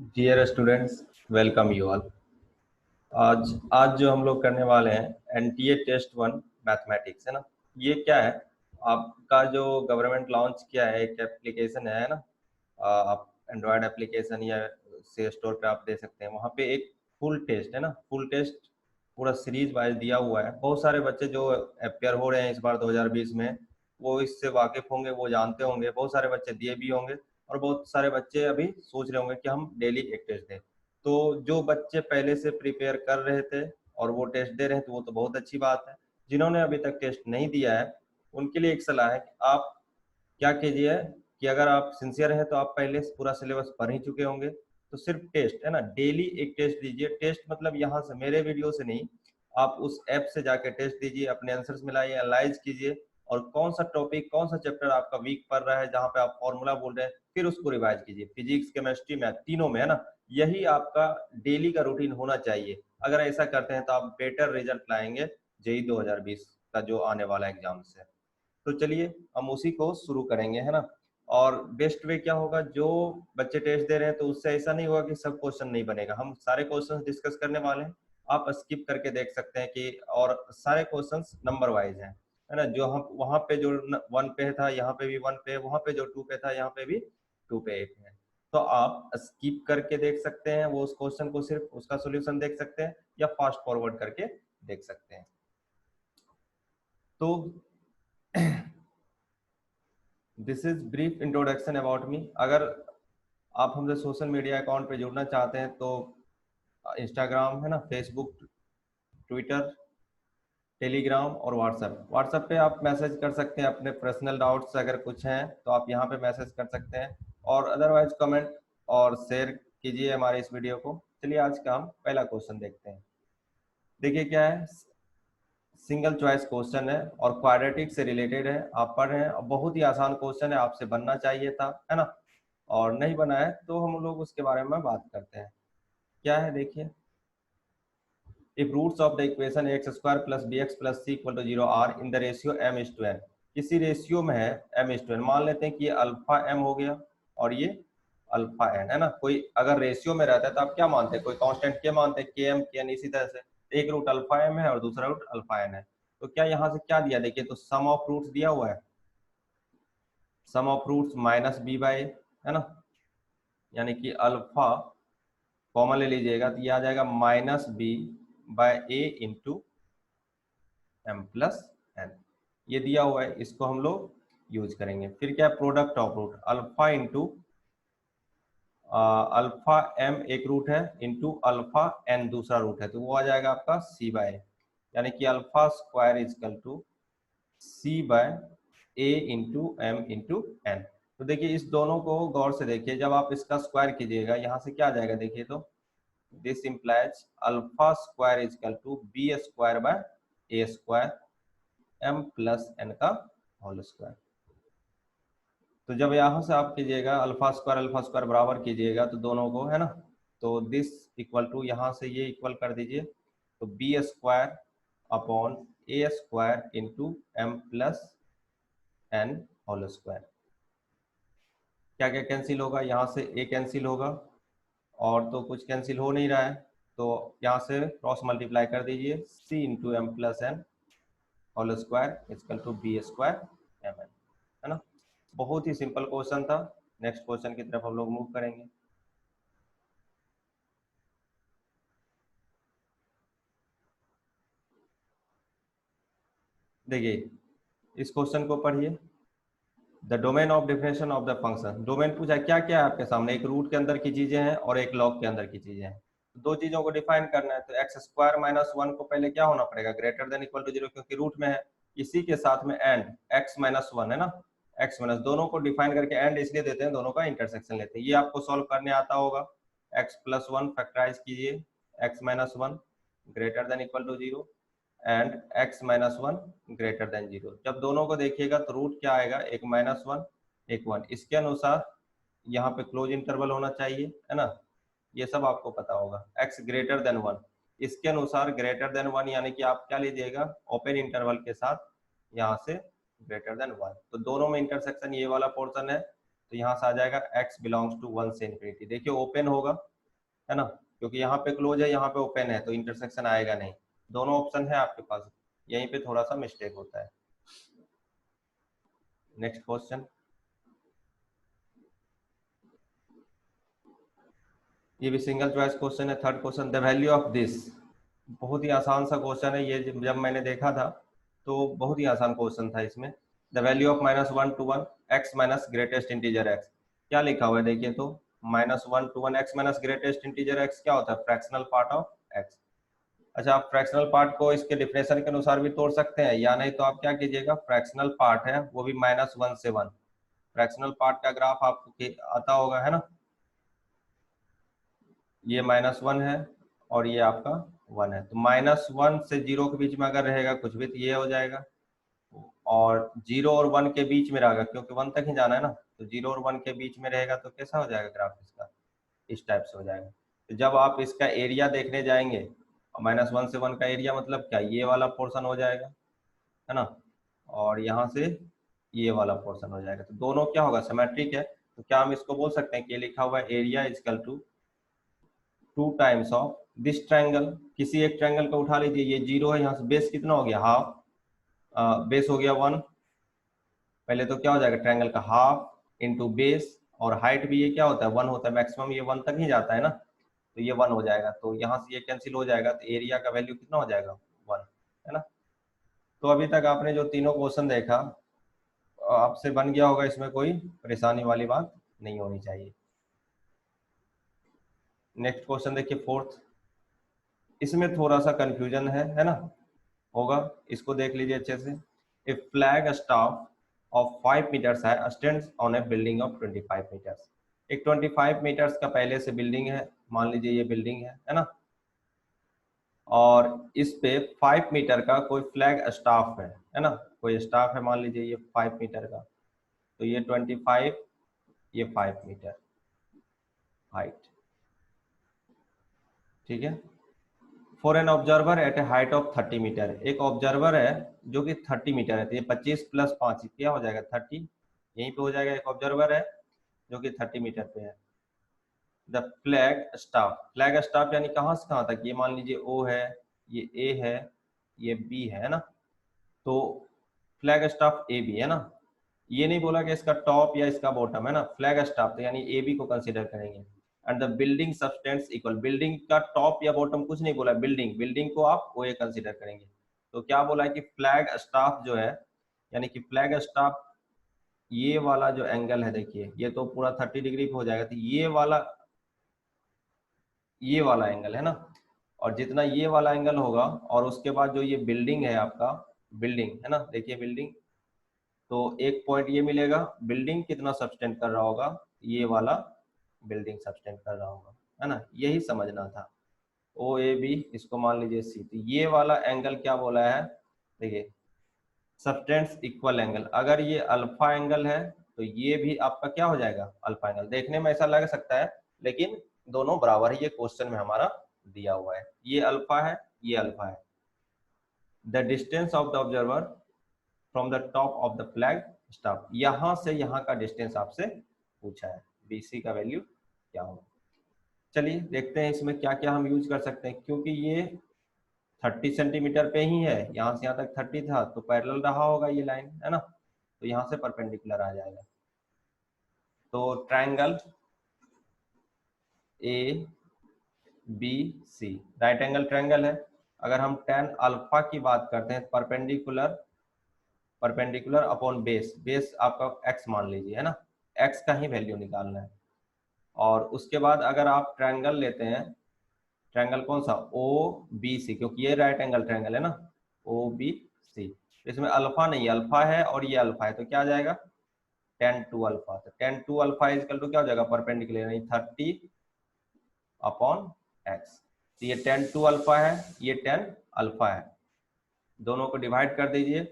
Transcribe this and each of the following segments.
Dear students, welcome you all. आज आज जो हम लोग करने वाले हैं एनटीए टेस्ट 1 मैथमेटिक्स, है ना। ये क्या है? आपका जो गवर्नमेंट लॉन्च किया है एक एप्लीकेशन है ना। आप एंड्रॉयड एप्लीकेशन या से स्टोर पे आप दे सकते हैं। वहाँ पे एक फुल टेस्ट है ना, फुल टेस्ट पूरा सीरीज वाइज दिया हुआ है। बहुत सारे बच्चे जो अपेयर हो रहे हैं इस बार 2020 में, वो इससे वाकिफ होंगे, वो जानते होंगे। बहुत सारे बच्चे दिए भी होंगे और बहुत सारे बच्चे अभी सोच रहे होंगे कि हम डेली एक टेस्ट दें। तो जो बच्चे पहले से प्रिपेयर कर रहे थे और वो टेस्ट दे रहे हैं तो वो तो बहुत अच्छी बात है। जिन्होंने अभी तक टेस्ट नहीं दिया है उनके लिए एक सलाह है कि आप क्या कीजिए कि अगर आप सिंसियर हैं तो आप पहले से पूरा सिलेबस पढ़ ही चुके होंगे। तो सिर्फ टेस्ट है ना, डेली एक टेस्ट दीजिए। टेस्ट मतलब यहाँ से मेरे वीडियो से नहीं, आप उस ऐप से जाके टेस्ट दीजिए, अपने आंसर्स मिलाइए, एनालाइज कीजिए और कौन सा टॉपिक कौन सा चैप्टर आपका वीक पड़ रहा है, जहाँ पे आप फॉर्मूला बोल रहे हैं, फिर उसको रिवाइज कीजिए। फिजिक्स, केमिस्ट्री, मैथ तीनों में, है ना। यही आपका डेली का रूटीन होना चाहिए। अगर ऐसा करते हैं तो आप बेटर रिजल्ट लाएंगे जेई 2020 का जो आने वाला एग्जाम से। तो चलिए हम उसी को शुरू करेंगे, है ना। और बेस्ट वे क्या होगा, जो बच्चे टेस्ट दे रहे हैं तो उससे ऐसा नहीं होगा कि सब क्वेश्चन नहीं बनेगा। हम सारे क्वेश्चन डिस्कस करने वाले हैं, आप स्किप करके देख सकते हैं कि, और सारे क्वेश्चंस नंबर वाइज हैं, है ना। जो हम वहां पे जो 1 पे था यहाँ पे भी 1 पे है, वहां पे जो 2 पे था यहाँ पे भी 2 पे 1 है। तो आप स्किप करके देख सकते हैं वो उस क्वेश्चन को, सिर्फ उसका सोल्यूशन देख सकते हैं या फास्ट फॉरवर्ड करके देख सकते हैं। तो this is brief introduction about me. अगर आप हमसे सोशल मीडिया अकाउंट पे जुड़ना चाहते हैं तो इंस्टाग्राम है ना, फेसबुक, ट्विटर, टेलीग्राम और व्हाट्सएप पे आप मैसेज कर सकते हैं अपने पर्सनल डाउट्स अगर कुछ हैं तो आप यहाँ पे मैसेज कर सकते हैं, और अदरवाइज कमेंट और शेयर कीजिए हमारे इस वीडियो को। चलिए आज का हम पहला क्वेश्चन देखते हैं। देखिए क्या है, सिंगल चॉइस क्वेश्चन है और क्वाड्रेटिक से रिलेटेड है। आप पढ़ रहे हैं और बहुत ही आसान क्वेश्चन है, आपसे बनना चाहिए था, है ना। और नहीं बना है तो हम लोग उसके बारे में बात करते हैं। क्या है देखिए, if roots of the equation x square plus bx plus c equal to 0 are in the ratio m:n, किसी रेशियो में है m:n, मान लेते हैं कि ये अल्फा m हो गया और ये अल्फा n, है ना। कोई अगर रेशियो में रहता है तो आप क्या मानते हैं, कोई कांस्टेंट के मानते हैं, km kn। इसी तरह से एक रूट अल्फा m है और दूसरा रूट अल्फा n है। तो क्या यहाँ से क्या दिया, देखिए तो सम ऑफ रूट्स दिया हुआ है, sum of roots minus b by, है ना। यानी कि अल्फा कॉमन ले लीजिएगा तो ये आ जाएगा minus B bye a into m plus N. ये दिया हुआ है, इसको हम लोग यूज करेंगे। फिर क्या है, product of root, alpha into alpha m एक रूट है इंटू अल्फा एन दूसरा रूट है, तो वो आ जाएगा आपका सी बाय, यानी कि alpha square equal to c by a into m into n. तो देखिए इस दोनों को गौर से देखिए, जब आप इसका स्क्वायर कीजिएगा यहाँ से क्या आ जाएगा, देखिए तो this implies alpha square equal to b square by a square m plus n का होल स्क्वायर। तो जब यहाँ से आप कीजिएगा अल्फा स्क्वायर बराबर कीजिएगा तो दोनों को, है ना, तो दिस इक्वल टू यहाँ से ये इक्वल कर दीजिए, तो b square upon a square into m plus n whole square. क्या क्या कैंसिल होगा, यहाँ से ए कैंसिल होगा और तो कुछ कैंसिल हो नहीं रहा है, तो यहाँ से क्रॉस मल्टीप्लाई कर दीजिए, c into m plus n whole square equal to b square m n, है ना। बहुत ही सिंपल क्वेश्चन था। नेक्स्ट क्वेश्चन की तरफ हम लोग मूव करेंगे। देखिए इस क्वेश्चन को पढ़िए, the domain of definition of the function. Domain पूछा क्या क्या है आपके सामने, एक रूट के अंदर की चीजें हैं और एक लॉग के अंदर की चीजें हैं। दो चीजों को डिफाइन करना है तो एक्स स्क्वायर माइनस 1 को पहले क्या होना पड़ेगा, ग्रेटर देन इक्वल टू 0, क्योंकि रूट में है। इसी के साथ में एंड एक्स माइनस 1, है ना, एक्स माइनस, दोनों को डिफाइन करके एंड इसलिए देते हैं, दोनों का इंटरसेक्शन लेते हैं। ये आपको सॉल्व करने आता होगा। एक्स प्लस 1 फैक्टराइज कीजिए, x minus 1 greater than equal to 0 and x minus 1 greater than 0। जब दोनों को देखिएगा तो रूट क्या आएगा, एक माइनस 1 एक 1। इसके अनुसार यहाँ पे क्लोज इंटरवल होना चाहिए, है ना, ये सब आपको पता होगा। x ग्रेटर देन 1, इसके अनुसार ग्रेटर देन 1 यानी कि आप क्या लीजिएगा, ओपन इंटरवल के साथ यहाँ से ग्रेटर देन 1। तो दोनों में इंटरसेक्शन ये वाला पोर्शन है, तो यहाँ से आ जाएगा x बिलोंग्स टू 1 से इन्फिनिटी। देखिए ओपन होगा, है ना, क्योंकि यहाँ पे क्लोज है, यहाँ पे ओपन है, तो इंटरसेक्शन आएगा नहीं। दोनों ऑप्शन है आपके पास, यहीं पे थोड़ा सा मिस्टेक होता है। नेक्स्ट क्वेश्चन, ये भी सिंगल चॉइस क्वेश्चन है। Third question, the value of this. बहुत ही आसान सा क्वेश्चन है ये, जब मैंने देखा था तो बहुत ही आसान क्वेश्चन था इसमें। The value of -1 to 1 x minus greatest integer x, क्या लिखा हुआ है देखिए तो, -1 to 1 x minus greatest integer x क्या होता है, फ्रैक्शनल पार्ट ऑफ x। अच्छा, आप फ्रैक्शनल पार्ट को इसके डिफिनेशन के अनुसार भी तोड़ सकते हैं, या नहीं तो आप क्या कीजिएगा, फ्रैक्शनल पार्ट है वो भी -1 से 1, फ्रैक्शनल पार्ट का ग्राफ आपको आता होगा, है ना, ये -1 है और ये आपका 1 है, तो -1 से 0 के बीच में अगर रहेगा कुछ भी तो ये हो जाएगा, और 0 और 1 के बीच में रहेगा क्योंकि 1 तक ही जाना है ना, तो 0 और 1 के बीच में रहेगा तो कैसा हो जाएगा ग्राफ इसका, इस टाइप से हो जाएगा। तो जब आप इसका एरिया देखने जाएंगे, -1 से 1 का एरिया मतलब क्या, ये वाला पोर्शन हो जाएगा, है ना, और यहाँ से ये वाला पोर्शन हो जाएगा, तो दोनों क्या होगा, सिमेट्रिक है। तो क्या हम इसको बोल सकते हैं कि ये लिखा हुआ है area equal to 2 times of this triangle. किसी एक ट्रायंगल को उठा लीजिए, ये 0 है, यहाँ से बेस कितना हो गया, हाफ, बेस हो गया 1, पहले तो क्या हो जाएगा ट्रायंगल का हाफ इंटू बेस, और हाइट भी ये क्या होता है 1 होता है, मैक्सिमम ये 1 तक ही जाता है ना, तो ये 1 हो जाएगा, तो यहाँ से ये कैंसिल हो जाएगा, तो एरिया का वैल्यू कितना हो जाएगा 1, है ना। तो अभी तक आपने जो तीनों क्वेश्चन देखा, आपसे बन गया होगा, इसमें कोई परेशानी वाली बात नहीं होनी चाहिए। नेक्स्ट क्वेश्चन देखिए फोर्थ, इसमें थोड़ा सा कंफ्यूजन है ना, होगा, इसको देख लीजिए अच्छे से। A flag staff of 5 meters है stands on a building of 25 meters. एक 25 मीटर्स का पहले से बिल्डिंग है, मान लीजिए ये बिल्डिंग है ना, और इस पे 5 मीटर का कोई फ्लैग स्टाफ है ना, कोई स्टाफ है, मान लीजिए ये 5 मीटर का, तो ये 25, ये 5 मीटर हाइट, ठीक है। For an observer at a height of 30 meter, एक ऑब्जर्वर है जो कि 30 मीटर है, तो ये 25 + 5 क्या हो जाएगा 30, यहीं पे हो जाएगा, एक ऑब्जर्वर है जो कि 30 मीटर पे है। द फ्लैग स्टाफ यानी कहाँ से कहाँ तक, ये मान लीजिए ओ है, ये ए है, ये बी है ना, तो फ्लैग स्टाफ ए बी है ना, ये नहीं बोला कि इसका टॉप या इसका बॉटम, है ना, फ्लैग स्टाफ तो यानी ए बी को कंसीडर करेंगे। And the building substance equal, building का टॉप या बॉटम कुछ नहीं बोला, बिल्डिंग को आप ओ ए कंसीडर करेंगे। तो क्या बोला है कि फ्लैग स्टाफ जो है, यानी कि फ्लैग स्टाफ ये वाला जो एंगल है, देखिए ये तो पूरा 30 डिग्री पे हो जाएगा, तो ये वाला एंगल है ना, और जितना ये वाला एंगल होगा, और उसके बाद जो ये बिल्डिंग है आपका, बिल्डिंग है ना, देखिए बिल्डिंग, तो एक पॉइंट ये मिलेगा, बिल्डिंग कितना सब्सटेंड कर रहा होगा, ये वाला बिल्डिंग सब्सटेंड कर रहा होगा, है ना, यही समझना था। ओ ए बी, इसको मान लीजिए सी, तो ये वाला एंगल क्या बोला है, देखिए सब्सटेंस इक्वल एंगल, अगर ये अल्फा एंगल है तो ये भी आपका क्या हो जाएगा अल्फा एंगल। देखने में ऐसा लग सकता है लेकिन दोनों बराबर है, ये क्वेश्चन में हमारा दिया हुआ है, ये अल्फा है, ये अल्फा है। The distance of the observer from the top of the flag staff, यहां से यहां का डिस्टेंस आपसे पूछा है, बीसी का वैल्यू क्या होगा। चलिए देखते हैं इसमें क्या क्या हम यूज कर सकते हैं, क्योंकि ये 30 सेंटीमीटर पे ही है, यहाँ से यहाँ तक 30 था, तो पैरेलल रहा होगा ये लाइन, है ना, तो यहाँ से परपेंडिकुलर आ जाएगा। तो triangle a b c right angle triangle है। अगर हम tan अल्फा की बात करते हैं, परपेंडिकुलर अपॉन बेस, बेस आपका x मान लीजिए, है ना, x का ही वैल्यू निकालना है। और उसके बाद अगर आप ट्रायंगल लेते हैं, ट्रायंगल कौन सा, ओ बी सी, क्योंकि ये राइट एंगल ट्रायंगल है ना, ओ बी सी, इसमें अल्फा नहीं, अल्फा है और ये अल्फा है, तो क्या आ जाएगा tan 2 अल्फा, तो tan 2 अल्फा इजकल टू क्या हो जाएगा, परपेंडिकुलर यानी 30 अपॉन x, तो ये tan 2 अल्फा है, ये tan अल्फा है, दोनों को डिवाइड कर दीजिए,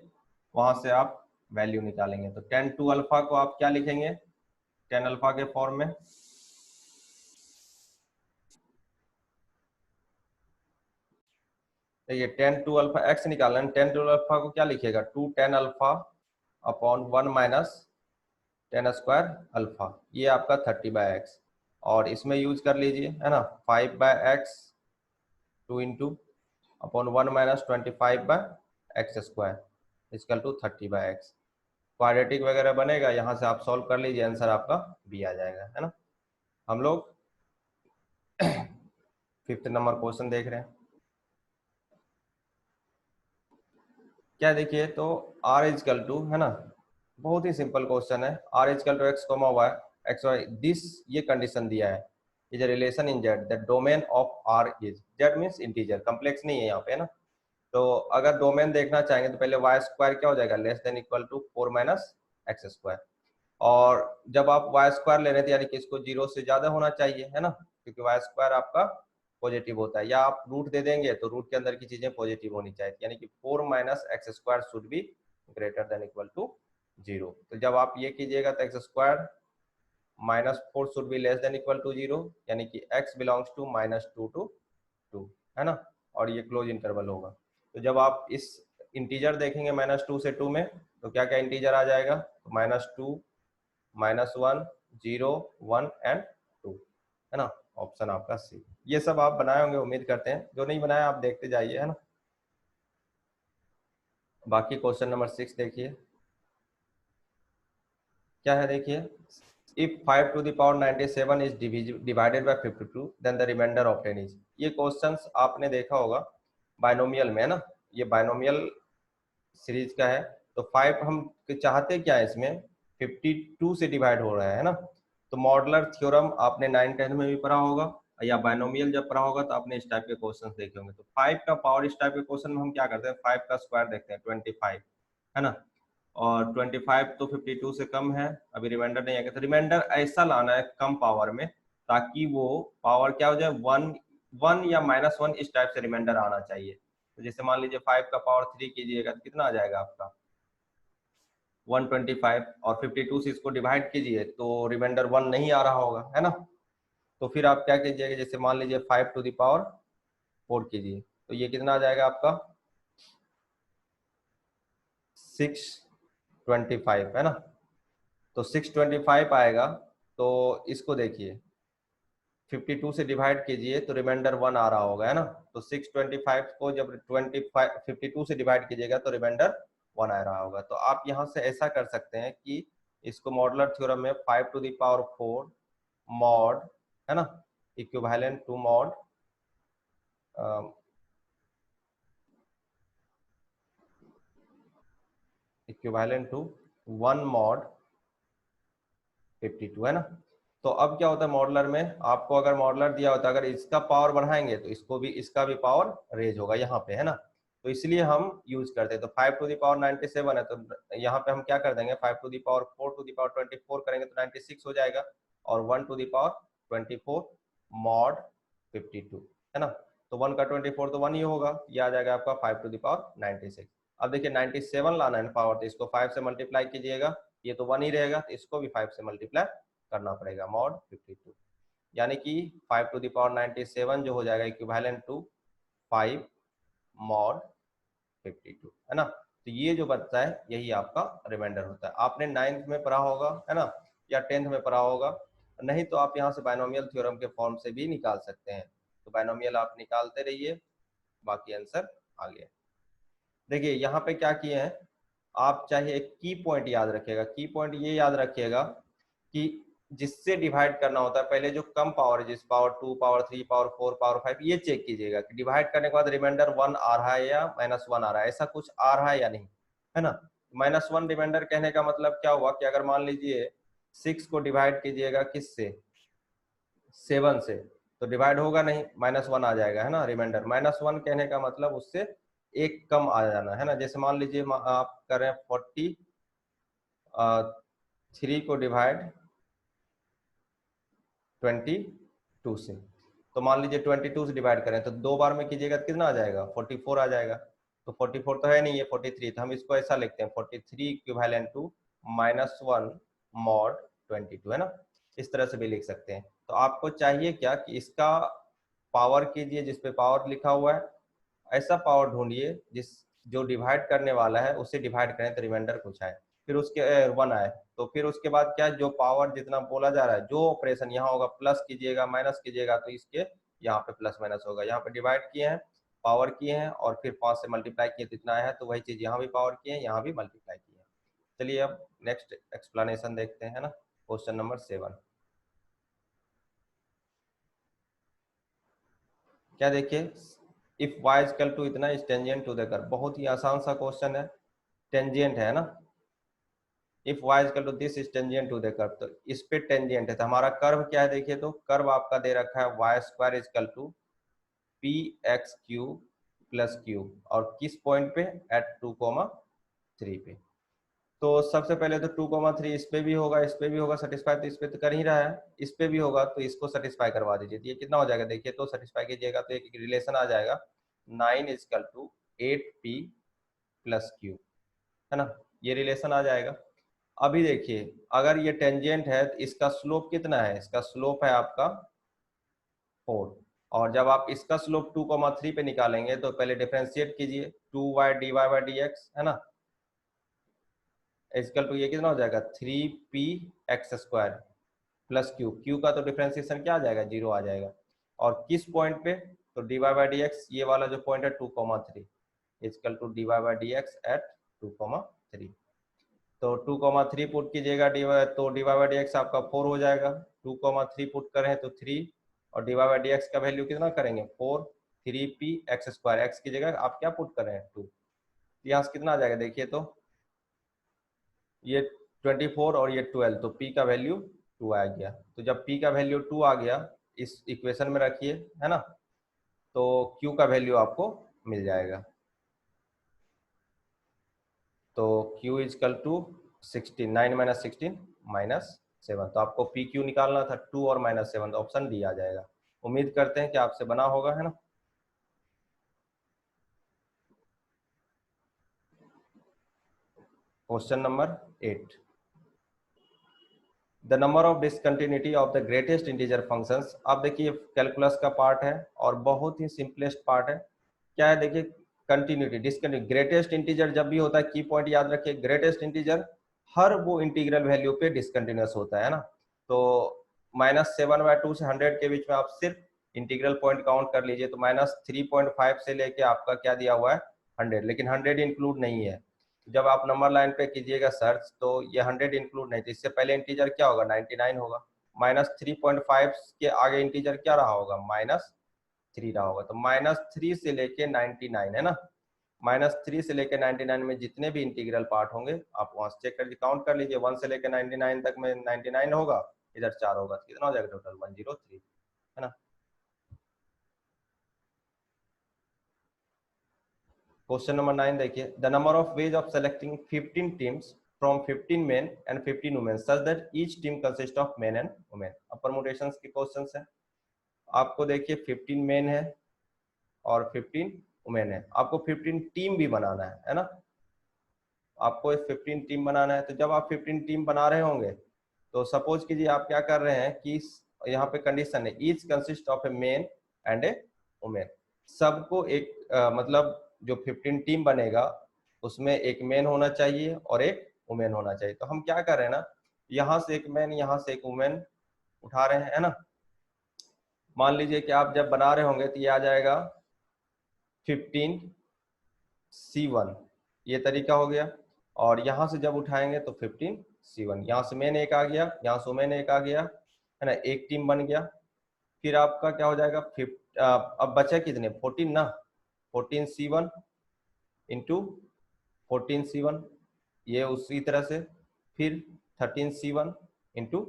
वहां से आप वैल्यू निकालेंगे। तो tan 2 अल्फा को आप क्या लिखेंगे tan अल्फा के फॉर्म में, तो ये tan 2 अल्फा x निकालना है, tan 2 अल्फा को क्या लिखिएगा 2 tan alpha upon 1 minus 10 square alpha, ये आपका 30/x, और इसमें यूज कर लीजिए, है ना, 5/x 2 into upon 1 minus 25/x² equal to 30/x। Quadratic वगैरह बनेगा, यहाँ से आप सॉल्व कर लीजिए, आंसर आपका बी आ जाएगा, है ना। हम लोग 5th नंबर क्वेश्चन देख रहे हैं। क्या देखिए, तो r इजकल टू, है ना, बहुत ही सिंपल क्वेश्चन है, r equal to x, y, x y, this, ये कंडीशन दिया है, is a relation in z, the domain of r is, z means integer, complex नहीं है यहाँ पे, है ना। तो अगर डोमेन देखना चाहेंगे तो पहले वाई स्क्वायर क्या हो जाएगा, less than equal to 4 minus x square, और जब आप वाई स्क्वायर ले रहे थे यानी कि इसको 0 से ज्यादा होना चाहिए, है ना, क्योंकि वाई स्क्वायर आपका पॉजिटिव होता है, या आप रूट दे देंगे तो रूट के अंदर की चीजें पॉजिटिव होनी चाहिए, यानी कि 4 minus x square should be greater than equal to 0। तो जब आप ये कीजिएगा तो x square minus 4 should be less than equal to 0, यानी कि x बिलोंग्स टू -2 to 2, है ना, और ये क्लोज इंटरवल होगा। तो जब आप इस इंटीजर देखेंगे -2 से 2 में, तो क्या क्या इंटीजर आ जाएगा, तो -2, -1, 0, 1 एंड 2, है ना, ऑप्शन आपका सी। ये सब आप बनाए होंगे उम्मीद करते हैं, जो नहीं बनाया आप देखते जाइए, है ना। बाकी क्वेश्चन नंबर 6 देखिए, क्या है देखिए, if 5 to the power 97 is divided by 52 then the remainder of 10 is, ये क्वेश्चंस आपने देखा होगा बाइनोमियल में, है ना, ये बाइनोमियल सीरीज का है। तो 5 हम चाहते क्या है इसमें, 52 से डिवाइड हो रहा है ना। तो मॉडुलर थ्योरम आपने 9th-10th में भी पढ़ा होगा, या बाइनोमियल जब पढ़ा होगा तो आपने इस टाइप के क्वेश्चन देखे होंगे। तो 5 का पावर, इस टाइप के क्वेश्चन में हम क्या करते हैं, 5 का स्क्वायर देखते हैं 25, है ना, और 25 तो 52 से कम है, अभी रिमाइंडर नहीं आएगा, तो रिमाइंडर ऐसा लाना है कम पावर में, ताकि वो पावर क्या हो जाए, 1 या -1 इस टाइप से रिमाइंडर आना चाहिए। तो जैसे मान लीजिए 5 का पावर 3 कीजिएगा तो कितना आ जाएगा आपका 125, और 52 से इसको डिवाइड कीजिए तो रिमाइंडर 1 नहीं आ रहा होगा, है ना। तो फिर आप क्या कीजिएगा, जैसे मान लीजिए 5 टू द पावर 4 कीजिए, तो ये कितना आ जाएगा आपका 625, है ना। तो 625 आएगा, तो इसको देखिए 52 से डिवाइड कीजिए तो रिमाइंडर 1 आ रहा होगा, है ना। तो 625 को जब 52 से डिवाइड कीजिएगा तो रिमाइंडर 1 आ रहा होगा। तो आप यहाँ से ऐसा कर सकते हैं कि इसको मॉडुलर थ्योरम में 5 टू द पावर 4 मॉड, है ना, equivalent to mod equivalent to 1 mod 52, है ना। तो अब क्या होता है मॉडुलर में, आपको अगर मॉडुलर दिया होता है, अगर इसका पावर बढ़ाएंगे तो इसको भी, इसका भी पावर रेज होगा यहाँ पे, है ना। तो इसलिए हम यूज करते हैं। तो 5 टू द पावर 97 है, तो यहाँ पे हम क्या कर देंगे, 5 to the power 4 to the power 24 करेंगे तो 96 हो जाएगा, और 1 टू द पावर 24 मॉड 52, है ना। तो 1 का 24 तो 1 ही होगा, ये आ जाएगा आपका 5 टू द पावर 96। अब देखिए 97 लाना है पावर, तो इसको 5 से मल्टीप्लाई कीजिएगा, ये तो 1 ही रहेगा, तो इसको भी 5 से मल्टीप्लाई करना पड़ेगा, मॉड 52, यानी कि 5 टू द पावर 97 जो हो जाएगा इक्विवेलेंट टू 5 मॉड 52, है ना। तो ये जो बचता है यही आपका रिमाइंडर होता है। आपने 9th में पढ़ा होगा, है ना, या 10th में पढ़ा होगा, नहीं तो आप यहाँ से बाइनोमियल थ्योरम के फॉर्म से भी निकाल सकते हैं। तो बाइनोमियल आप निकालते रहिए, बाकी आंसर आ गया। देखिए यहाँ पे क्या किए हैं, आप चाहे एक की पॉइंट याद रखिएगा, की पॉइंट ये याद रखिएगा कि जिससे डिवाइड करना होता है पहले जो कम पावर है, जिस पावर 2, पावर 3, पावर 4, पावर 5, ये चेक कीजिएगा कि डिवाइड करने के बाद रिमाइंडर 1 आ रहा है या -1 आ रहा है, ऐसा कुछ आ रहा है या नहीं, है ना। -1 रिमाइंडर कहने का मतलब क्या हुआ कि अगर मान लीजिए 6 को डिवाइड कीजिएगा किससे, 7 से, तो डिवाइड होगा नहीं, -1 आ जाएगा, है ना। रिमाइंडर -1 कहने का मतलब उससे एक कम आ जाना, है ना। जैसे मान लीजिए आप करें 43 को डिवाइड 22 से, तो मान लीजिए 22 से डिवाइड करें तो 2 बार में कीजिएगा तो कितना आ जाएगा, 44 आ जाएगा। तो 44 तो है नहीं, ये 43, तो हम इसको ऐसा लिखते हैं 43 इक्विवेलेंट टू -1 मॉड 22, है ना। इस तरह से भी लिख सकते हैं। तो आपको चाहिए क्या कि इसका पावर कीजिए, जिस पे पावर लिखा हुआ है ऐसा पावर ढूंढिए जिस जो डिवाइड करने वाला है उससे डिवाइड करें तो रिमाइंडर कुछ आए। फिर उसके 1 आए, तो फिर उसके बाद क्या, जो पावर जितना बोला जा रहा है, जो ऑपरेशन यहाँ होगा, प्लस कीजिएगा माइनस कीजिएगा, तो इसके यहाँ पे प्लस माइनस होगा। यहाँ पे डिवाइड किए हैं, पावर किए हैं, और फिर 5 से मल्टीप्लाई किए तो इतना आया है, तो वही चीज यहाँ भी पावर किए हैं, यहाँ भी मल्टीप्लाई किए हैं। चलिए अब नेक्स्ट एक्सप्लेनेशन देखते हैं, है ना। क्वेश्चन नंबर 7 क्या देखिए, इफ y इक्वल टू इतना is tangent to the curve. बहुत ही आसान सा क्वेश्चन है, टेंजेंट है ना। If y equal to this is tangent to the curve, तो इस पे टेंजेंट है, तो हमारा कर्व क्या है देखिए, तो कर्व आपका दे रखा है y square equal to p x q plus q, और किस पॉइंट पे, एट 2,3 पे। तो सबसे पहले तो 2,3 इस पे भी होगा, इस पे भी होगा सेटिस्फाई, तो इस पे तो कर ही रहा है, इस पे भी होगा, तो इसको सेटिस्फाई करवा दीजिए। तो ये कितना हो जाएगा देखिए, तो सेटिस्फाई कीजिएगा तो एक रिलेशन आ जाएगा 9 equal to 8p plus Q, है ना, ये रिलेशन आ जाएगा। अभी देखिए, अगर ये टेंजेंट है तो इसका स्लोप कितना है, इसका स्लोप है आपका 4, और जब आप इसका स्लोप 2,3 पे निकालेंगे तो पहले डिफरेंशिएट कीजिए, 2y dy बाई dx, है ना, इक्वल टू ये कितना हो जाएगा 3p x square plus Q, Q का तो डिफरेंशिएशन क्या आ जाएगा, 0 आ जाएगा, और किस पॉइंट पे, तो dy बाई dx, ये वाला जो पॉइंट है 2,3 equal to dy by dx at 2,3। तो 2,3 पुट कीजिएगा, तो dy बाई dx आपका 4 हो जाएगा, 2,3 पुट करें तो 3, और dy बाई dx का वैल्यू कितना करेंगे 4, 3p एक्स स्क्वायर, एक्स की जगह आप क्या पुट कर रहे हैं 2, यहाँ से कितना आ जाएगा देखिए, तो ये 24 और ये 12, तो p का वैल्यू 2 आ गया। तो जब p का वैल्यू 2 आ गया, इस इक्वेशन में रखिए, है ना, तो q का वैल्यू आपको मिल जाएगा। तो q equal to 16, 9 minus 16 minus 7, तो आपको पी क्यू निकालना था, 2 और -7, तो ऑप्शन डी आ जाएगा। उम्मीद करते हैं कि आपसे बना होगा, है ना। Question number 8, the number of discontinuity of the greatest integer functions. आप देखिए कैलकुलस का पार्ट है और बहुत ही सिंपलेस्ट पार्ट है। क्या है देखिए, कंटिन्यूटी डिसकंटिन्यूटी, ग्रेटेस्ट इंटीजर जब भी होता है, की पॉइंट याद रखिए, ग्रेटेस्ट इंटीजर हर वो इंटीग्रल वैल्यू पे डिसकंटिन्यूअस होता है ना। तो -7/2 से 100 के बीच में आप सिर्फ इंटीग्रल पॉइंट काउंट कर लीजिए, तो -3.5 से लेके आपका क्या दिया हुआ है 100, लेकिन 100 इंक्लूड नहीं है। जब आप नंबर लाइन पे कीजिएगा सर्च, तो ये 100 इंक्लूड नहीं, तो इससे पहले इंटीजर क्या होगा 99 होगा, -3.5 के आगे इंटीजर क्या रहा होगा -3 रहा होगा, तो -3 से लेके 99, है ना, -3 से लेके 99 में जितने भी इंटीग्रल पार्ट होंगे आप वहां से चेक करके काउंट कर लीजिए, 1 से लेके 99 तक में 99 होगा, इधर 4 होगा, तो कितना हो जाएगा टोटल 103, है ना। क्वेश्चन नंबर 9 देखिए, the number of ways of selecting 15 teams from 15 main and 15 women such that each team consist of main and women. अब परमुटेशंस के क्वेश्चंस हैं। आपको देखिए 15 मेन है और 15 वुमेन है, आपको 15 टीम भी बनाना है ना, आपको 15 टीम बनाना है। तो जब आप 15 टीम बना रहे होंगे, तो सपोज कीजिए आप क्या कर रहे हैं कि यहाँ पे कंडीशन है each consist of A main and A women, सबको एक मतलब जो 15 टीम बनेगा उसमें एक मेन होना चाहिए और एक वुमेन होना चाहिए। तो हम क्या कर रहे हैं ना, यहाँ से एक मेन, यहाँ से एक वुमेन उठा रहे हैं, है ना। मान लीजिए कि आप जब बना रहे होंगे तो ये आ जाएगा 15C1, ये तरीका हो गया, और यहाँ से जब उठाएंगे तो 15C1, यहाँ से मेन एक आ गया, यहाँ से वुमेन एक आ गया, है ना, एक टीम बन गया। फिर आपका क्या हो जाएगा, अब बचे कितने 14 ना, 14C1 इंटू 14C1, ये उसी तरह से, फिर 13C1 इंटू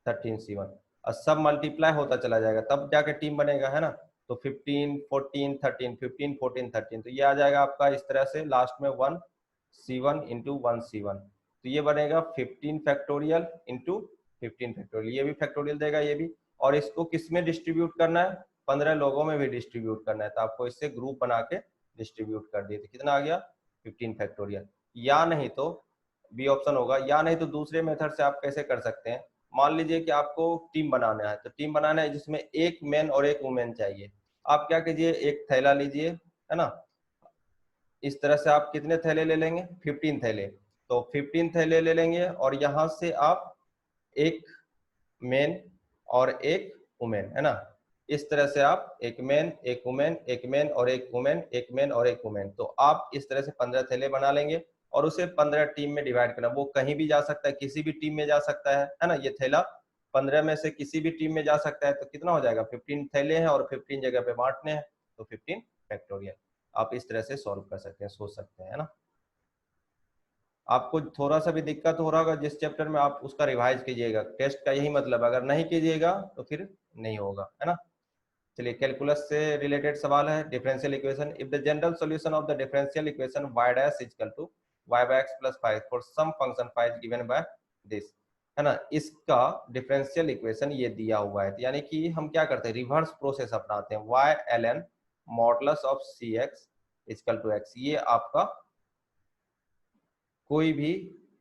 13C1, और सब मल्टीप्लाई होता चला जाएगा, तब जाके टीम बनेगा, है ना। तो 15 14 13 15 14 13, तो ये आ जाएगा आपका इस तरह से, लास्ट में 1C1 इंटू 1C1, तो ये बनेगा 15 फैक्टोरियल इंटू 15 फैक्टोरियल, ये भी फैक्टोरियल देगा ये भी, और इसको किस में डिस्ट्रीब्यूट करना है, 15 लोगों में भी डिस्ट्रीब्यूट करना है, तो आपको इससे ग्रुप बना के डिस्ट्रीब्यूट कर दिए, तो कितना आ गया 15 फैक्टोरियल। या नहीं तो बी ऑप्शन होगा, या नहीं तो दूसरे मेथड से आप कैसे कर सकते हैं, मान लीजिए कि आपको टीम बनाना है, तो टीम बनाना है जिसमें एक मैन और एक वुमेन चाहिए। आप क्या कीजिए, एक थैला लीजिए, है ना, इस तरह से आप कितने थैले ले लेंगे 15 थैले, तो 15 थैले ले लेंगे और यहाँ से आप एक मेन और एक वुमेन, है ना, इस तरह से आप एक मेन एक वुमेन एक मेन और एक वुमेन एक मेन और एक वुमेन, तो आप इस तरह से 15 थैले बना लेंगे और उसे 15 टीम में डिवाइड करना। वो कहीं भी जा सकता है, किसी भी टीम में जा सकता है ना। ये थैला 15 में से किसी भी टीम में जा सकता है, तो कितना हो जाएगा, 15 थैले हैं और 15 जगह पे बांटने हैं, तो 15 फैक्टोरियल। आप इस तरह से सॉल्व कर सकते हैं, सोच सकते हैं, है ना। आपको थोड़ा सा भी दिक्कत हो रहा होगा जिस चैप्टर में, आप उसका रिवाइज कीजिएगा, टेस्ट का यही मतलब, अगर नहीं कीजिएगा तो फिर नहीं होगा, है ना। चलिए, कैलकुलस से रिलेटेड सवाल है, differential equation. If the general solution of the differential equation y dash is equal to y by x plus 5 for some function 5 given by this, है ना, इसका डिफरेंशियल इक्वेशन ये दिया हुआ है, यानी कि हम क्या करते हैं, रिवर्स प्रोसेस अपनाते हैं, y ln modulus of cx equal to x। ये आपका कोई भी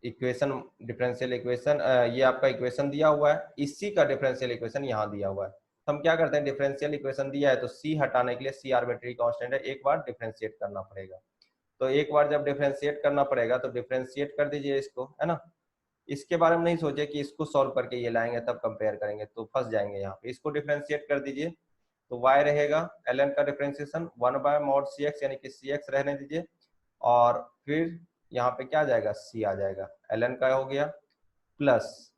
इक्वेशन, डिफरेंशियल इक्वेशन, ये आपका इक्वेशन दिया हुआ है, इसी का डिफरेंशियल इक्वेशन यहाँ दिया हुआ है। तो हम क्या करते हैं, डिफरेंशियल इक्वेशन दिया है तो सी हटाने के लिए, सी आर्बिट्री कांस्टेंट है, एक बार डिफरेंशिएट करना पड़ेगा। तो एक बार जब डिफरेंशिएट करना पड़ेगा तो डिफरेंशिएट कर दीजिए इसको, है ना। इसके बारे में नहीं सोचे कि इसको सॉल्व करके ये लाएंगे तब कंपेयर करेंगे, तो फंस जाएंगे यहाँ पे। इसको डिफरेंशिएट कर दीजिए, तो y रहेगा ln का डिफरेंशिएशन 1 बाय मॉड cx, यानी कि cx रहने दीजिए, और फिर यहाँ पे क्या आ जाएगा, c आ जाएगा, ln का हो गया प्लस,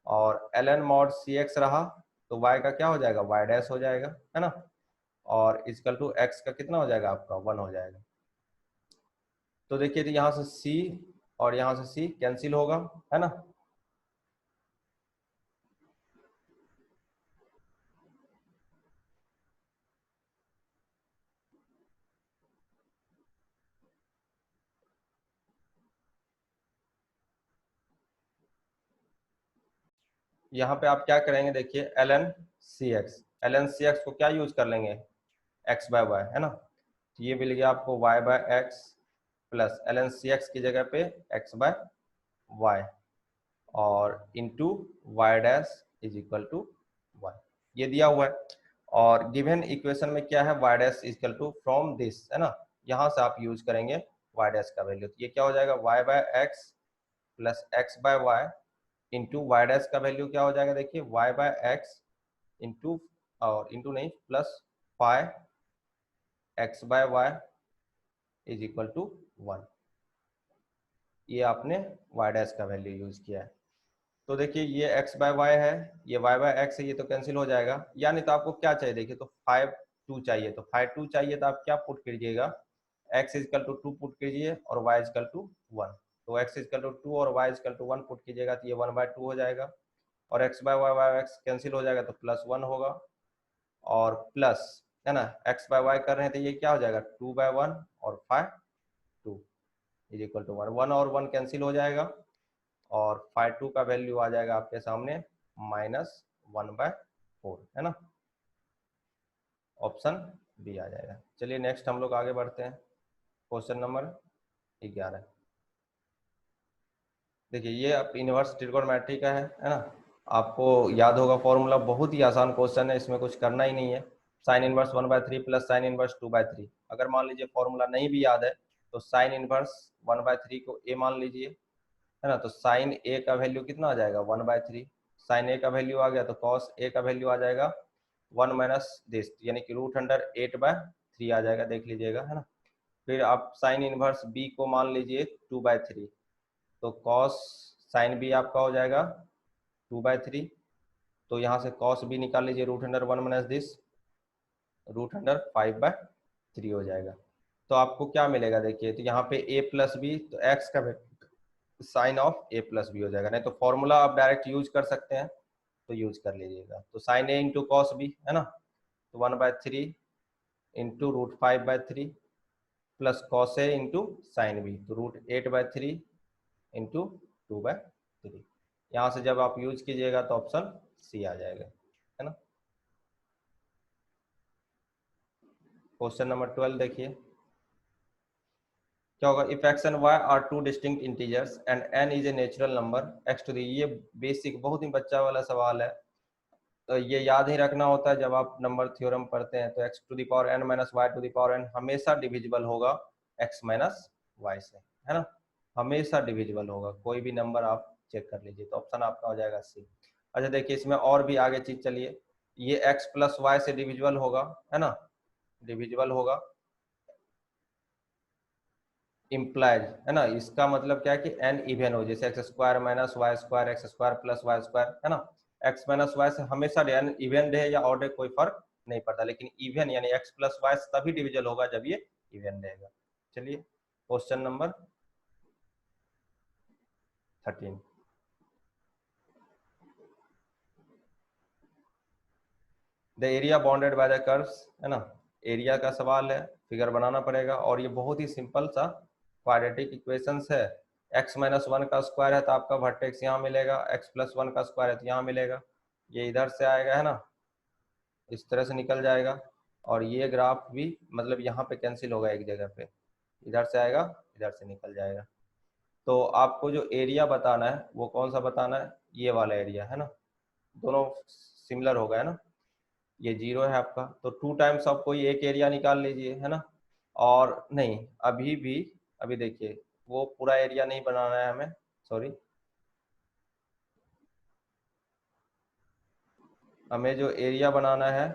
और ln मॉड cx रहा तो y का क्या हो जाएगा, y डैश हो जाएगा, है ना, और इक्वल टू x का कितना हो जाएगा आपका 1 हो जाएगा। तो देखिए, तो यहाँ से c और यहाँ से c कैंसिल होगा, है ना। यहाँ पे आप क्या करेंगे, देखिए ln cx को क्या यूज कर लेंगे, x बाय वाई, है ना। तो ये मिल गया आपको y by x plus ln cx की जगह पे x बाय वाई, और into y dash is equal to y, ये दिया हुआ है। और गिवन इक्वेशन में क्या है, y dash is equal to from this, है ना, यहाँ से आप यूज करेंगे वाई डैश का वैल्यू, तो ये क्या हो जाएगा, y by x plus x by y into y dash का वैल्यू क्या हो जाएगा, देखिए वाई बाय एक्स इंटू, और इंटू नहीं, plus five x by y is equal to 1। ये आपने वाई डैश का वैल्यू यूज किया है। तो देखिए, ये x बाय वाई है, ये y बाय एक्स है, ये तो कैंसिल हो जाएगा। यानी तो आपको क्या चाहिए, देखिए, तो 5 2 चाहिए, तो 5 2 चाहिए तो आप क्या पुट कीजिएगा, x इजकल टू 2 पुट कीजिए और y इजकल टू 1। तो x इजकल टू 2 और y इजकल टू 1 पुट कीजिएगा तो ये 1/2 हो जाएगा, और x by y x cancel हो जाएगा तो प्लस 1 होगा, और प्लस, है ना, x बाय वाई कर रहे हैं तो ये क्या हो जाएगा, 2/1 और 5 2 इज इक्वल टू 1, 1 और 1 कैंसिल हो जाएगा, और 5 2 का वैल्यू आ जाएगा आपके सामने -1/4, है ना, ऑप्शन बी आ जाएगा। चलिए नेक्स्ट हम लोग आगे बढ़ते हैं, क्वेश्चन नंबर 11। देखिए, ये आप इनवर्स ट्रिगोनोमेट्री का है ना, आपको याद होगा फॉर्मूला, बहुत ही आसान क्वेश्चन है, इसमें कुछ करना ही नहीं है। Sine inverse 1/3 plus sine inverse 2/3। अगर मान लीजिए फॉर्मूला नहीं भी याद है तो साइन इनवर्स 1/3 को ए मान लीजिए, है ना, तो साइन ए का वैल्यू कितना आ जाएगा, 1/3। साइन ए का वैल्यू आ गया तो कॉस ए का वैल्यू आ जाएगा 1 माइनस दिस, यानी कि √8/3 आ जाएगा, देख लीजिएगा, है ना। फिर आप साइन इनवर्स बी को मान लीजिए 2/3, तो कॉस साइन बी आपका हो जाएगा 2/3, तो यहाँ से कॉस बी निकाल लीजिए, √1 माइनस दिस, √5/3 हो जाएगा। तो आपको क्या मिलेगा, देखिए, तो यहाँ पे a प्लस बी, तो एक्स का sine of a plus b हो जाएगा, नहीं तो फॉर्मूला आप डायरेक्ट यूज कर सकते हैं, तो यूज कर लीजिएगा। तो sine a into cos B, है ना, तो 1/3 into √5/3 plus cos A into sine B, तो √8/3 इंटू 2/3। यहाँ से जब आप यूज कीजिएगा तो ऑप्शन सी आ जाएगा, है ना। क्वेश्चन नंबर 12 देखिए, क्या होगा, if x and y are two distinct integers and n is a natural number x to the, ये बेसिक बहुत ही बच्चा वाला सवाल है, तो ये याद ही रखना होता है जब आप नंबर थ्योरम पढ़ते हैं, तो x to the power n minus y to the power n हमेशा डिविजिबल होगा एक्स माइनस वाई से, है ना। हमेशा डिविजिबल होगा, कोई भी नंबर आप चेक कर लीजिए। तो ऑप्शन आपका हो जाएगा सी। अच्छा देखिए इसमें और भी आगे चीज चलिए, ये x प्लस वाई से डिविजिबल होगा, है ना, डिविजिबल होगा, इम्प्लाइज, है ना, इसका मतलब क्या है कि n इवन हो, जैसे x square minus y square, x square plus y square, है ना, एक्स माइनस वाई से हमेशा n इवन रहे या ऑड रहे कोई फर्क नहीं पड़ता, लेकिन इवन यानी एक्स प्लस वाई तभी डिविजल होगा जब ये इवन रहेगा। चलिए question number 13। The area bounded by the curves, है ना, एरिया का सवाल है, फिगर बनाना पड़ेगा, और ये बहुत ही सिंपल सा क्वाड्रेटिक इक्वेशंस है। x माइनस वन का स्क्वायर है तो आपका वर्टेक्स यहाँ मिलेगा, x प्लस वन का स्क्वायर है तो यहाँ मिलेगा, ये इधर से आएगा, है ना, इस तरह से निकल जाएगा, और ये ग्राफ भी मतलब यहाँ पे कैंसिल होगा एक जगह पे, इधर से आएगा इधर से निकल जाएगा। तो आपको जो एरिया बताना है वो कौन सा बताना है, ये वाला एरिया, है ना, दोनों सिमिलर होगा, है ना, ये 0 है आपका, तो 2 टाइम्स ऑफ कोई एक एरिया निकाल लीजिए, है ना, और नहीं अभी भी, अभी देखिए वो पूरा एरिया नहीं बनाना है हमें, सॉरी, हमें जो एरिया बनाना है,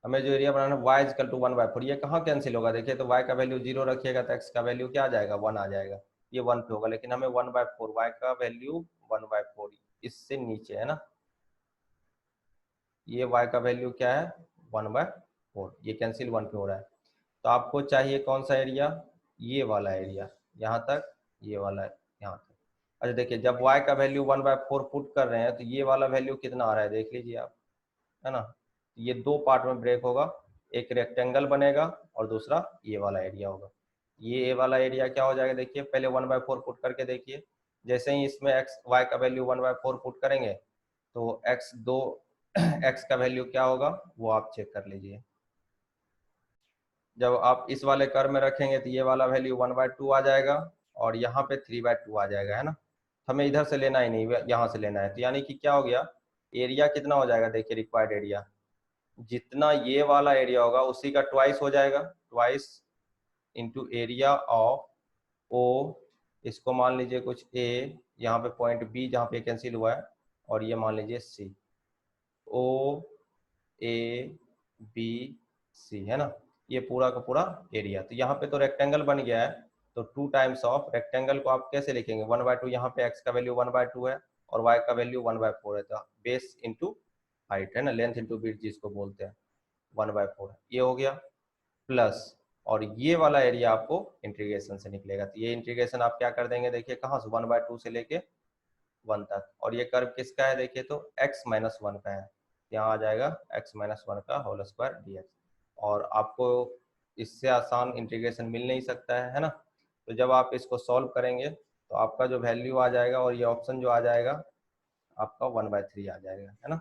हमें जो एरिया बनाना है y इजकल टू 1/4, ये कहाँ कैंसिल होगा, देखिए तो y का वैल्यू 0 रखिएगा तो x का वैल्यू क्या आ जाएगा, 1 आ जाएगा, ये 1 पे होगा, लेकिन हमें 1/4 y का वैल्यू 1/4 इससे नीचे, है ना, ये y का वैल्यू क्या है 1/4, ये कैंसिल 1 पे हो रहा है, तो आपको चाहिए कौन सा एरिया, ये वाला एरिया, यहाँ तक, ये वाला यहाँ तक। अच्छा देखिए जब y का वैल्यू 1/4 पुट कर रहे हैं तो ये वाला वैल्यू कितना आ रहा है देख लीजिए आप, है ना, ये दो पार्ट में ब्रेक होगा, एक रेक्टेंगल बनेगा और दूसरा ये वाला एरिया होगा। ये वाला एरिया क्या हो जाएगा देखिए, पहले 1/4 पुट करके देखिए, जैसे ही इसमें एक्स वाई का वैल्यू 1/4 पुट करेंगे तो एक्स दो एक्स का वैल्यू क्या होगा वो आप चेक कर लीजिए। जब आप इस वाले कर्व में रखेंगे तो ये वाला वैल्यू 1/2 आ जाएगा और यहाँ पे 3/2 आ जाएगा, है ना, हमें इधर से लेना ही नहीं, यहाँ से लेना है, तो यानी कि क्या हो गया, एरिया कितना हो जाएगा देखिए, रिक्वायर्ड एरिया जितना ये वाला एरिया होगा उसी का ट्वाइस हो जाएगा, twice into area of O, इसको मान लीजिए कुछ ए, यहाँ पे पॉइंट बी जहाँ पे कैंसिल हुआ है, और ये मान लीजिए सी, ओ ए बी सी, है ना, ये पूरा का पूरा एरिया। तो यहाँ पे तो रेक्टेंगल बन गया है, तो 2 टाइम्स ऑफ रेक्टेंगल को आप कैसे लिखेंगे, 1/2, यहाँ पे एक्स का वैल्यू 1/2 है और वाई का वैल्यू 1/4 है, तो बेस इंटू हाइट, है ना, लेंथ इंटू विड्थ जिसको बोलते हैं, 1/4 ये हो गया, प्लस और ये वाला एरिया आपको इंटीग्रेशन से निकलेगा, तो ये इंटीग्रेशन आप क्या कर देंगे देखिए, कहाँ से 1/2 से लेके 1 तक, और ये कर्व किसका है देखिए तो x-1 का है, यहाँ आ जाएगा x-1 का होल स्क्वायर dx, और आपको इससे आसान इंटीग्रेशन मिल नहीं सकता है ना, तो जब आप इसको सॉल्व करेंगे तो आपका जो वैल्यू आ जाएगा और ये ऑप्शन जो आ जाएगा आपका 1/3 आ जाएगा, है ना।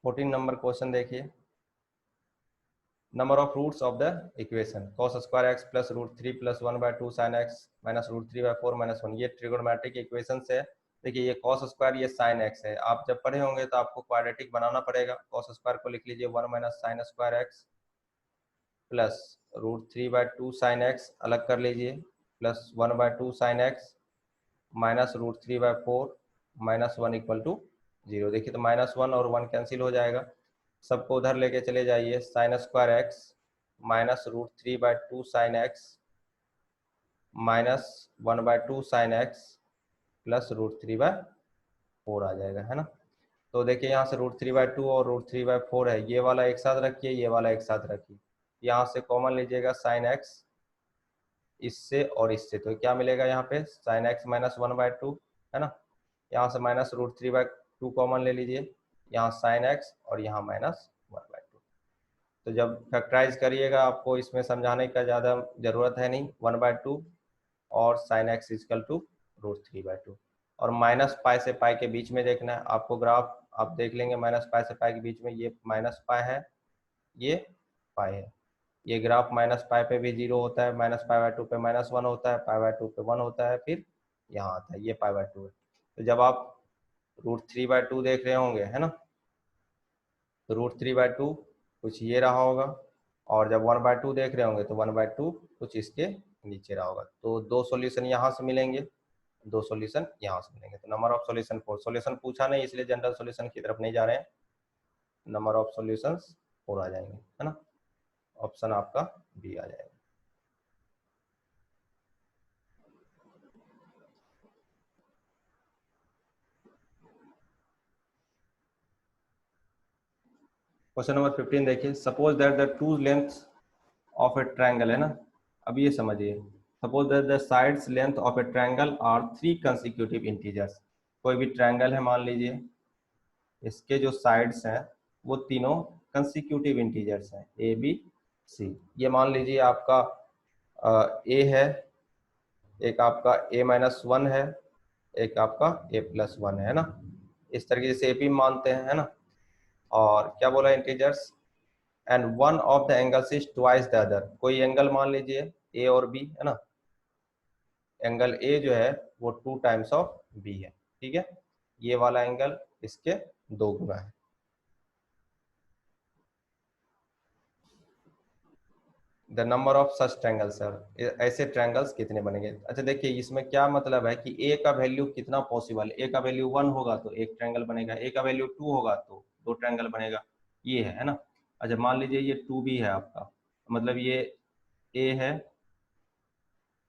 14 नंबर क्वेश्चन देखिए, number of roots of the equation cos square x plus √3 plus 1/2 sin x minus √3/4 -1, ये ट्रिगोनोमेट्रिक इक्वेशन है। देखिए ये cos स्क्वायर ये sin x है, आप जब पढ़े होंगे तो आपको क्वाड्रेटिक बनाना पड़ेगा, cos स्क्वायर को लिख लीजिए 1 minus sine square x plus √3/2 sin x अलग कर लीजिए, plus 1/2 sin x minus √3/4 -1 equal to 0। देखिए तो -1 और 1 कैंसिल हो जाएगा, सबको उधर लेके चले जाइए, sign square x minus √3/2 sine x minus 1/2 sine x plus √3/4 आ जाएगा, है ना। तो देखिए यहाँ से √3/2 और √3/4 है, ये वाला एक साथ रखिए, ये वाला एक साथ रखिए, यहाँ से कॉमन लीजिएगा साइन एक्स इससे और इससे, तो क्या मिलेगा यहाँ पे साइन एक्स माइनस 1/2, है ना, यहाँ से माइनस √3/2 कॉमन ले लीजिए, यहाँ साइन एक्स और यहाँ माइनस 1/2। तो जब फैक्टराइज करिएगा आपको इसमें समझाने का ज़्यादा ज़रूरत है नहीं, 1/2 और साइन एक्स इजकल टू √3/2, और माइनस पाई से पाई के बीच में देखना है आपको, ग्राफ आप देख लेंगे माइनस पाई से पाई के बीच में ये माइनस पाई है, ये पाई है, ये ग्राफ माइनस पाई पे भी 0 होता है, माइनस पाई बाय 2 पे -1 होता है, पाई बाय 2 पे 1 होता है, फिर यहाँ आता है, ये पाई बाय 2 है। तो जब आप √3/2 देख रहे होंगे, है ना, तो √3/2 कुछ ये रहा होगा, और जब 1/2 देख रहे होंगे तो 1/2 कुछ इसके नीचे रहा होगा। तो दो सॉल्यूशन यहाँ से मिलेंगे, दो सॉल्यूशन यहाँ से मिलेंगे। तो नंबर ऑफ सॉल्यूशन 4, सॉल्यूशन पूछा नहीं इसलिए जनरल सॉल्यूशन की तरफ नहीं जा रहे हैं, नंबर ऑफ सॉल्यूशंस 4 आ जाएंगे, है ना, ऑप्शन आपका बी आ जाएगा। क्वेश्चन नंबर 15 देखिए, suppose that the two length of a triangle, है ना, अब ये समझिए, suppose that the sides length of a triangle are 3 consecutive integers. कोई भी ट्रायंगल है मान लीजिए, इसके जो साइड्स हैं वो तीनों कंसेक्यूटिव इंटीजर्स हैं, ए बी सी। ये मान लीजिए आपका ए है, एक आपका a-1 है, एक आपका a+1 है ना, इस तरीके से एपी मानते हैं, है ना। और क्या बोला, integers, and one of the angles is twice the other. कोई एंगल मान लीजिए ए और बी, है ना, एंगल ए जो है वो 2 टाइम्स ऑफ बी है, ठीक है, ये वाला एंगल इसके 2 गुना है। The number of such triangles, ऐसे ट्रायंगल्स कितने बनेंगे। अच्छा देखिए, इसमें क्या मतलब है कि ए का वैल्यू कितना पॉसिबल है, ए का वैल्यू 1 होगा तो एक ट्रायंगल बनेगा, ए का वैल्यू 2 होगा तो 2 ट्रायंगल बनेगा, ये है ना। अच्छा मान लीजिए ये 2b है आपका, मतलब ये ए है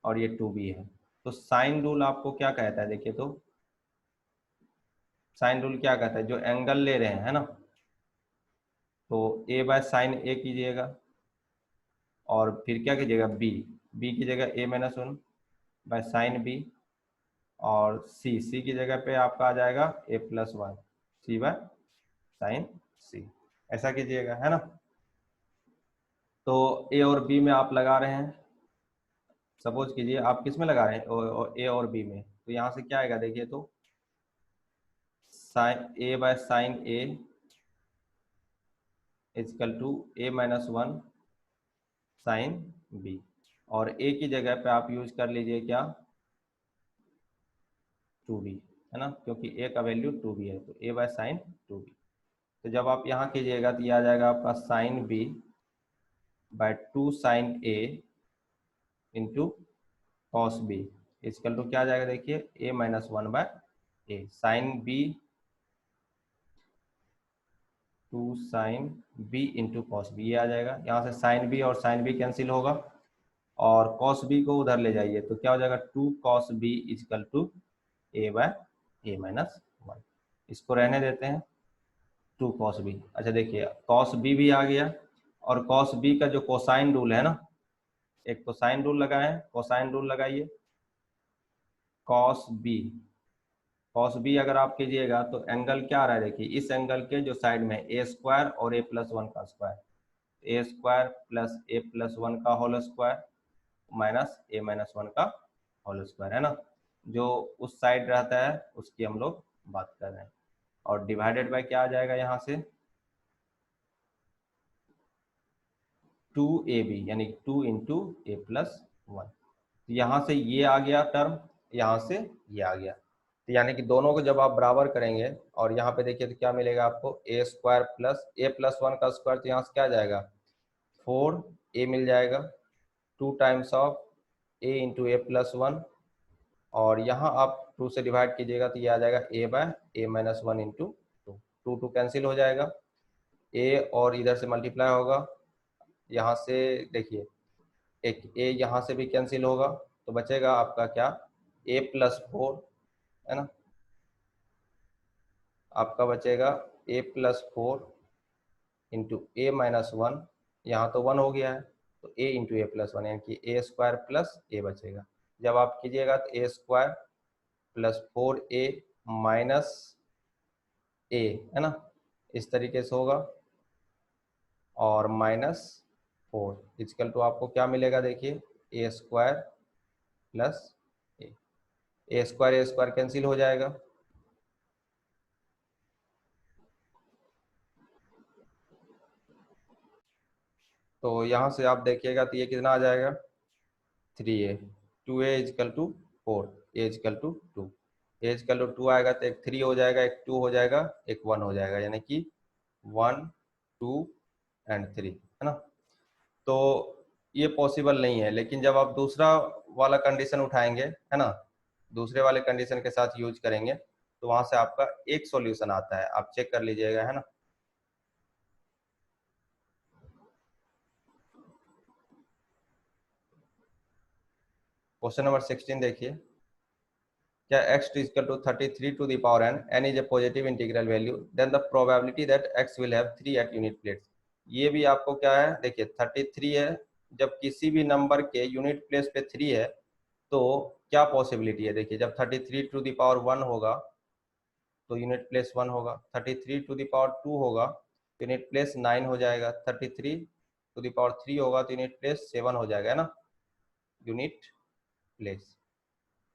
और ये 2b है, तो साइन रूल आपको क्या कहता है, देखिए तो साइन रूल क्या कहता है, जो एंगल ले रहे हैं, है ना, तो ए बाय साइन ए कीजिएगा, और फिर क्या कीजिएगा, बी, बी की जगह a-1 बाय साइन बी, और सी की जगह पे आपका आ जाएगा a+1 सी बाय साइन सी, ऐसा कीजिएगा, है ना। तो ए और बी में आप लगा रहे हैं, सपोज कीजिए आप किस में लगा रहे हैं, ए और बी में, तो यहाँ से क्या आएगा देखिए, तो sine a by sine a is equal to a-1 sine b, और ए की जगह पे आप यूज कर लीजिए क्या, 2b, है ना, क्योंकि ए का वैल्यू 2b है, तो ए बाय साइन 2b। तो जब आप यहाँ कीजिएगा तो ये आ जाएगा आपका sine b by 2 sine a into cos b is equal to क्या आ जाएगा देखिए, a-1 by a, sine b 2 sine b into cos b, ये आ जाएगा। यहाँ से साइन बी और साइन बी कैंसिल होगा, और कॉस बी को उधर ले जाइए तो क्या हो जाएगा, 2 cos b is equal to a by a-1। इसको रहने देते हैं, 2 कॉस बी। अच्छा देखिए, कॉस बी भी आ गया, और कॉस बी का जो कोसाइन रूल है ना, एक तो साइन रूल लगाएं, कोसाइन रूल लगाइए, कॉस बी, कॉस बी अगर आप कीजिएगा तो एंगल क्या आ रहा है देखिए, इस एंगल के जो साइड में a² और a+1 का स्क्वायर, a² प्लस a+1 का होल स्क्वायर माइनस a-1 का होल स्क्वायर, है ना, जो उस साइड रहता है उसकी हम लोग बात कर रहे हैं, और डिवाइडेड बाय क्या आ जाएगा यहाँ से, 2ab, यानी 2 इंटू a+1। यहाँ से ये आ गया टर्म, यहाँ से ये आ गया, तो यानी कि दोनों को जब आप बराबर करेंगे, और यहाँ पे देखिए तो क्या मिलेगा आपको, a² प्लस a+1 का स्क्वायर, तो यहाँ से क्या आ जाएगा, 4a मिल जाएगा, 2 times of a into a+1, और यहाँ आप 2 से डिवाइड कीजिएगा तो ये आ जाएगा a bye a-1 into 2, 2 cancel हो जाएगा, a और इधर से मल्टीप्लाई होगा, यहाँ से देखिए एक a यहाँ से भी कैंसिल होगा, तो बचेगा आपका क्या, a+4, है ना, आपका बचेगा a+4 इंटू a-1, यहाँ तो 1 हो गया है, तो a इंटू a+1 यानी कि a² प्लस a बचेगा। जब आप कीजिएगा तो a² plus 4a minus a, है ना, इस तरीके से होगा, और -4 इजकल टू आपको क्या मिलेगा देखिए, a² प्लस a² कैंसिल हो जाएगा, तो यहाँ से आप देखिएगा तो ये कितना आ जाएगा 3a, 2a equal to 4, a equal to 2, a equal to 2 आएगा तो एक 3 हो जाएगा, एक 2 हो जाएगा, एक 1 हो जाएगा, यानी कि 1 2 एंड 3, है ना। तो ये पॉसिबल नहीं है, लेकिन जब आप दूसरा वाला कंडीशन उठाएंगे, है ना, दूसरे वाले कंडीशन के साथ यूज करेंगे तो वहां से आपका एक सॉल्यूशन आता है, आप चेक कर लीजिएगा, है ना। क्वेश्चन नंबर 16 देखिए, क्या x is equal to 33 to the power n is a positive integral value, then the probability that x will have 3 at unit place। ये भी आपको क्या है, देखिए 33 है, जब किसी भी नंबर के यूनिट प्लेस पे 3 है तो क्या पॉसिबिलिटी है, देखिए जब 33 टू द पावर 1 होगा तो यूनिट प्लेस 1 होगा, 33 टू द पावर 2 होगा तो यूनिट प्लेस 9 हो जाएगा, 33 टू द पावर 3 होगा तो यूनिट प्लेस 7 हो जाएगा, है ना, यूनिट प्लेस।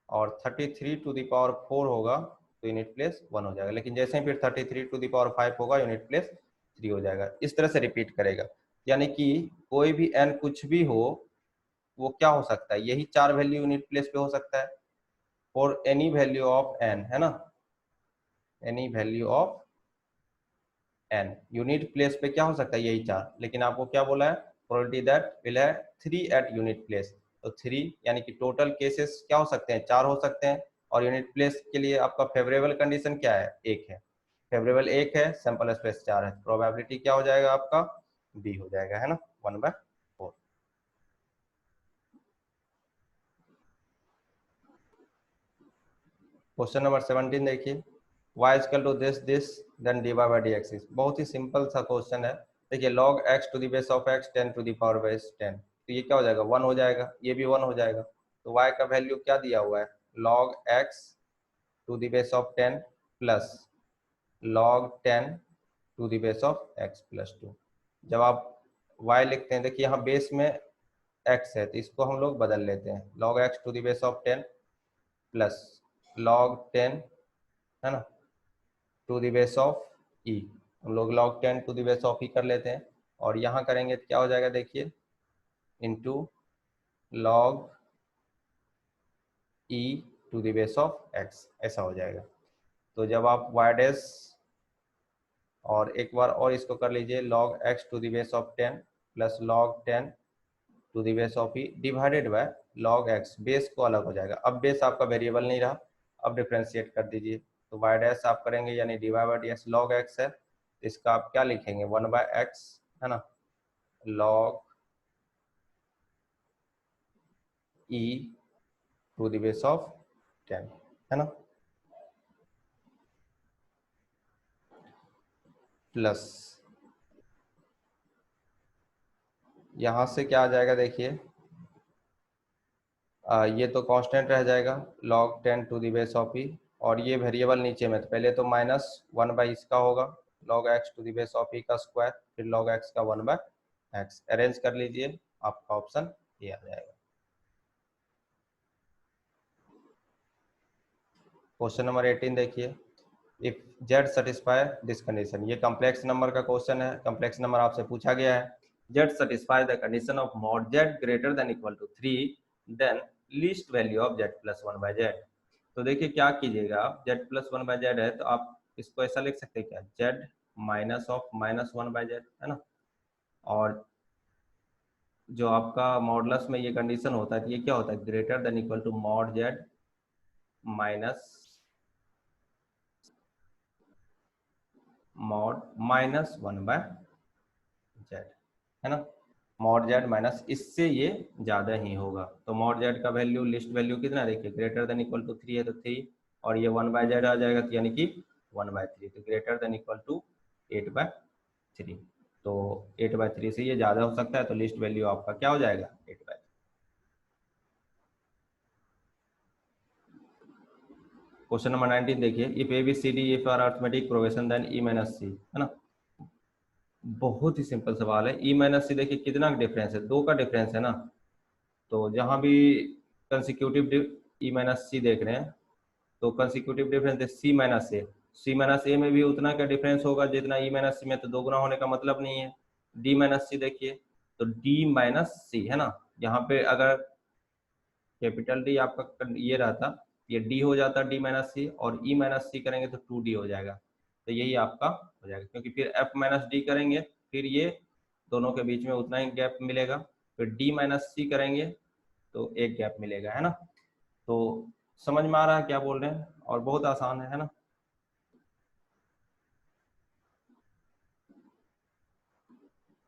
और 33 टू दी पावर 4 होगा तो यूनिट प्लेस 1 हो जाएगा, लेकिन जैसे ही फिर 33 टू दी पावर 5 होगा यूनिट प्लेस 3 हो जाएगा। इस तरह से रिपीट करेगा, यानी कि कोई भी n कुछ भी हो वो क्या हो सकता है, यही 4 वैल्यू यूनिट प्लेस पे हो सकता है, for any value of n, है ना, any value of n unit place पे क्या हो सकता है, यही 4, लेकिन आपको क्या बोला है, प्रोबेबिलिटी दैट विल है 3 एट यूनिट प्लेस, तो 3 यानी कि टोटल केसेस क्या हो सकते हैं, 4 हो सकते हैं, और यूनिट प्लेस के लिए आपका फेवरेबल कंडीशन क्या है, 1 है, फेवरेबल 1 है, सैंपल स्पेस 4 है, प्रोबेबिलिटी क्या हो जाएगा आपका बी हो जाएगा, है ना, 1/4। क्वेश्चन नंबर 17 देखिए, y equal to this then dy by dx, बहुत ही सिंपल सा क्वेश्चन है। देखिए log x to the base of x 10 to the power base 10, तो ये क्या हो जाएगा 1 हो जाएगा, ये भी 1 हो जाएगा, तो y का वैल्यू क्या दिया हुआ है, log x to the base of 10 plus log 10 to the base of x plus 2। जब आप y लिखते हैं, देखिए यहाँ बेस में x है तो इसको हम लोग बदल लेते हैं, log x to the base of 10 plus log 10, है ना, to the base of e, हम लोग log 10 to the base of e कर लेते हैं, और यहाँ करेंगे तो क्या हो जाएगा, देखिए into log e to the base of x, ऐसा हो जाएगा। तो जब आप y डैश, और एक बार और इसको कर लीजिए, log x to the base of 10 plus log 10 to the base of e divided by log x, base को अलग हो जाएगा, अब बेस आपका वेरिएबल नहीं रहा, अब डिफ्रेंशिएट कर दीजिए, तो y डैश आप करेंगे यानी divide by dx, log x है, इसका आप क्या लिखेंगे 1/x, है ना, log e to the base of 10, है ना, प्लस यहाँ से क्या आ जाएगा, देखिए ये तो कांस्टेंट रह जाएगा log 10 to the base of e, और ये वेरिएबल नीचे में, तो पहले तो -1 इसका होगा log x to the base of e का स्क्वायर, फिर log x का 1/x, अरेंज कर लीजिए, आपका ऑप्शन ये आ जाएगा। क्वेश्चन नंबर 18 देखिए, if z satisfy this condition, ये कॉम्प्लेक्स नंबर का क्वेश्चन है, कॉम्प्लेक्स नंबर आपसे पूछा गया है, z satisfy the condition of mod z greater than equal to 3, then least value of z plus 1 by z। तो देखिए क्या कीजिएगा आप, z plus 1 by z है तो आप इसको ऐसा लिख सकते हैं क्या, z minus of -1 by z, है ना, और जो आपका मॉडुलस में ये कंडीशन होता है तो ये क्या होता है, greater than equal to mod z minus mod -1 by z, है ना, मॉड जेड माइनस, इससे ये ज्यादा ही होगा, तो मॉड जेड का वैल्यू, लिस्ट वैल्यू कितना, देखिए ग्रेटर देन इक्वल टू 3 है तो 3, और ये 1/z आ जाएगा तो यानी कि 1/3, तो ग्रेटर देन इक्वल टू 8/3, तो 8/3 से ये ज्यादा हो सकता है, तो लिस्ट वैल्यू आपका क्या हो जाएगा 8/3। क्वेश्चन नंबर 19 देखिए, if a b c d if are arithmetic progression then e minus c, है ना, बहुत ही सिंपल सवाल है, ई माइनस सी देखिए कितना डिफरेंस है, 2 का डिफरेंस है ना, तो जहां भी कंसिक्यूटिव ई माइनस सी देख रहे हैं तो कंसिक्यूटिव डिफरेंस है सी माइनस ए, सी माइनस ए में भी उतना का डिफरेंस होगा जितना ई माइनस सी में, तो 2 गुना होने का मतलब नहीं है। डी माइनस सी देखिए, तो डी माइनस सी है ना। यहाँ पे अगर कैपिटल डी आपका ये रहता, ये डी हो जाता डी माइनस सी, और ई माइनस सी करेंगे तो 2d हो जाएगा। तो यही आपका हो जाएगा, क्योंकि फिर एफ माइनस डी करेंगे, फिर ये दोनों के बीच में उतना ही गैप मिलेगा, फिर डी माइनस सी करेंगे तो एक गैप मिलेगा, है ना। तो समझ में आ रहा है क्या बोल रहे हैं, और बहुत आसान है ना।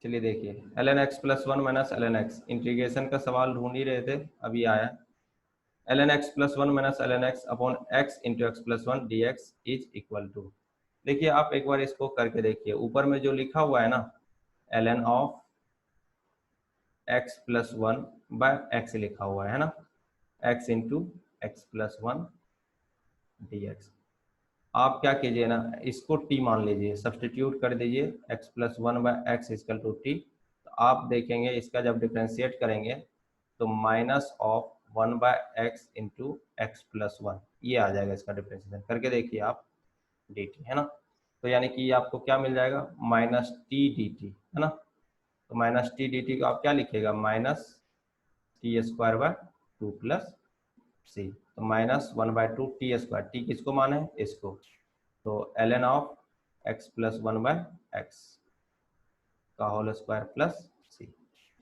चलिए देखिए, ln x plus one minus l n x, integration का सवाल ढूंढ ही रहे थे, अभी आया। ln x plus one minus l n x upon x into x plus one d x is equal to. देखिए आप एक बार इसको करके देखिए, ऊपर में जो लिखा हुआ है ना, ln of x plus one by x लिखा हुआ है ना, x into x plus one d x. आप क्या कीजिए ना, इसको t मान लीजिए, सब्सटीट्यूट कर दीजिए, x plus one by x is equal to t. तो आप देखेंगे इसका जब डिफ्रेंशिएट करेंगे तो minus of one by x into x plus one, ये आ जाएगा इसका डिफ्रेंशिएशन। करके देखिए आप डी टी, है ना। तो यानी कि आपको क्या मिल जाएगा, माइनस टी डी टी, है ना। तो माइनस टी डी टी को आप क्या लिखिएगा, minus t square by two plus c. तो minus one by two t square, t किसको माने, इसको। तो ln of x plus one by x का होल स्क्वायर प्लस सी,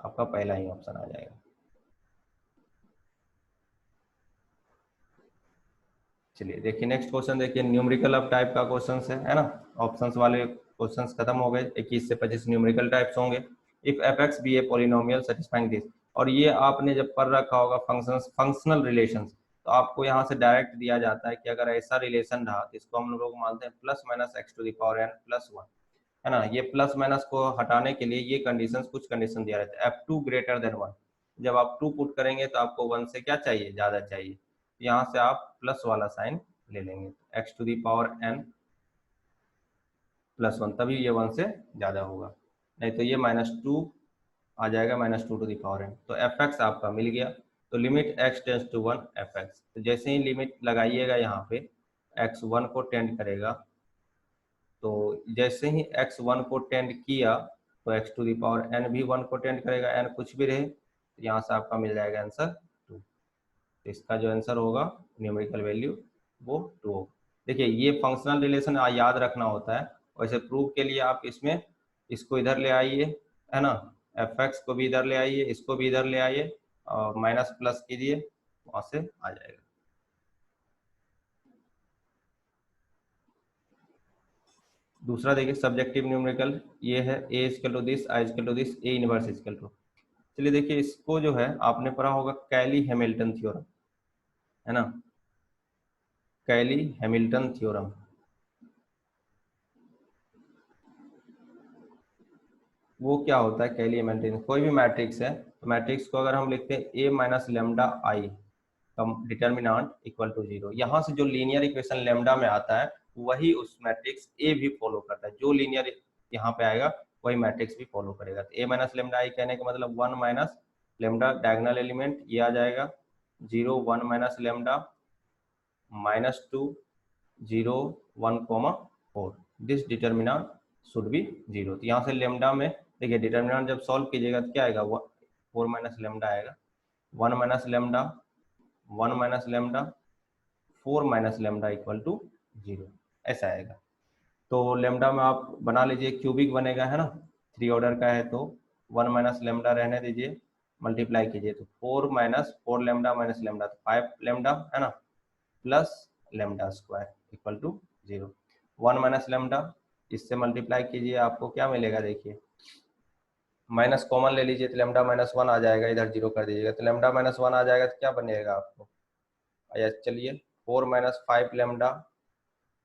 आपका पहला ही ऑप्शन आ जाएगा। चलिए देखिए नेक्स्ट क्वेश्चन, देखिए न्यूमेरिकल अब टाइप का क्वेश्चन है ना। ऑप्शंस वाले क्वेश्चंस खत्म हो गए, 21 से 25 न्यूमेरिकल टाइप्स होंगे। If f x be a polynomial satisfying this, और ये आपने जब पढ़ रखा होगा फंक्शंस, फंक्शनल रिलेशंस, तो आपको यहाँ से डायरेक्ट दिया जाता है कि अगर ऐसा रिलेशन रहा तो इसको हम लोग मानते हैं plus minus x to the power n plus one, है ना। ये प्लस माइनस को हटाने के लिए ये कंडीशंस, कुछ कंडीशन दिया रहता है, F two greater than one. जब आप टू पुट करेंगे तो आपको वन से क्या चाहिए, ज्यादा चाहिए, यहाँ से आप प्लस वाला साइन ले लेंगे, x to the power n plus one, तभी ये वन से ज्यादा होगा, नहीं तो ये माइनस टू आ जाएगा, minus two to the power n. तो एफ एक्स आपका मिल गया। तो limit x tends to one f x, तो जैसे ही लिमिट लगाइएगा यहाँ पे एक्स वन को टेंड करेगा, तो जैसे ही x वन को टेंड किया तो x to the power n भी वन को टेंड करेगा, n कुछ भी रहे, तो यहाँ से आपका मिल जाएगा आंसर टू। तो इसका जो आंसर होगा न्यूमेरिकल वैल्यू वो टू होगा। देखिए ये फंक्शनल रिलेशन याद रखना होता है, वैसे प्रूव के लिए आप इसमें इसको इधर ले आइए, है ना, एफ एक्स को भी इधर ले आइए, इसको भी इधर ले आइए, और माइनस प्लस कीजिए, वहां से आ जाएगा। दूसरा देखिए सब्जेक्टिव न्यूमेरिकल, ये है a is equal to this, I is equal to this, a inverse is equal to. चलिए देखिए इसको जो है आपने पढ़ा होगा कैली हैमिल्टन थ्योरम, है ना, कैली हैमिल्टन थ्योरम। वो क्या होता है कैली हैमिल्टन, कोई भी मैट्रिक्स है, तो मैट्रिक्स को अगर हम लिखते हैं ए माइनस लेमडा आई का डिटर्मिनांट इक्वल टू जीरो, यहाँ से जो लीनियर इक्वेशन लेमडा में आता है वही उस मैट्रिक्स ए भी फॉलो करता है, जो लीनियर यहाँ पे आएगा वही मैट्रिक्स भी फॉलो करेगा। तो ए माइनस लेमडा आई कहने का मतलब one minus lambda diagonal element ये आ जाएगा, zero one minus lambda, minus two, zero, one comma four, this determinant should be zero. तो यहाँ से लेमडा में देखिए डिटर्मिनांट जब सॉल्व कीजिएगा तो क्या आएगा, फोर माइनस लेमडा आएगा, one minus lambda, one minus lambda, four minus lambda equal to zero, ऐसा आएगा। तो लेमडा में आप बना लीजिए क्यूबिक बनेगा, है ना, थ्री ऑर्डर का है तो वन माइनस लेमडा रहने दीजिए, मल्टीप्लाई कीजिए तो four minus four lambda minus lambda तो फाइव लेमडा, है ना, plus lambda square equal to zero. One minus lambda, इससे मल्टीप्लाई कीजिए, आपको क्या मिलेगा, देखिए माइनस कॉमन ले लीजिए तो लेमडा माइनस वन आ जाएगा, इधर जीरो कर दीजिएगा तो लेमडा माइनस वन आ जाएगा, तो क्या बनेगा आपको, आया चलिए four minus five lambda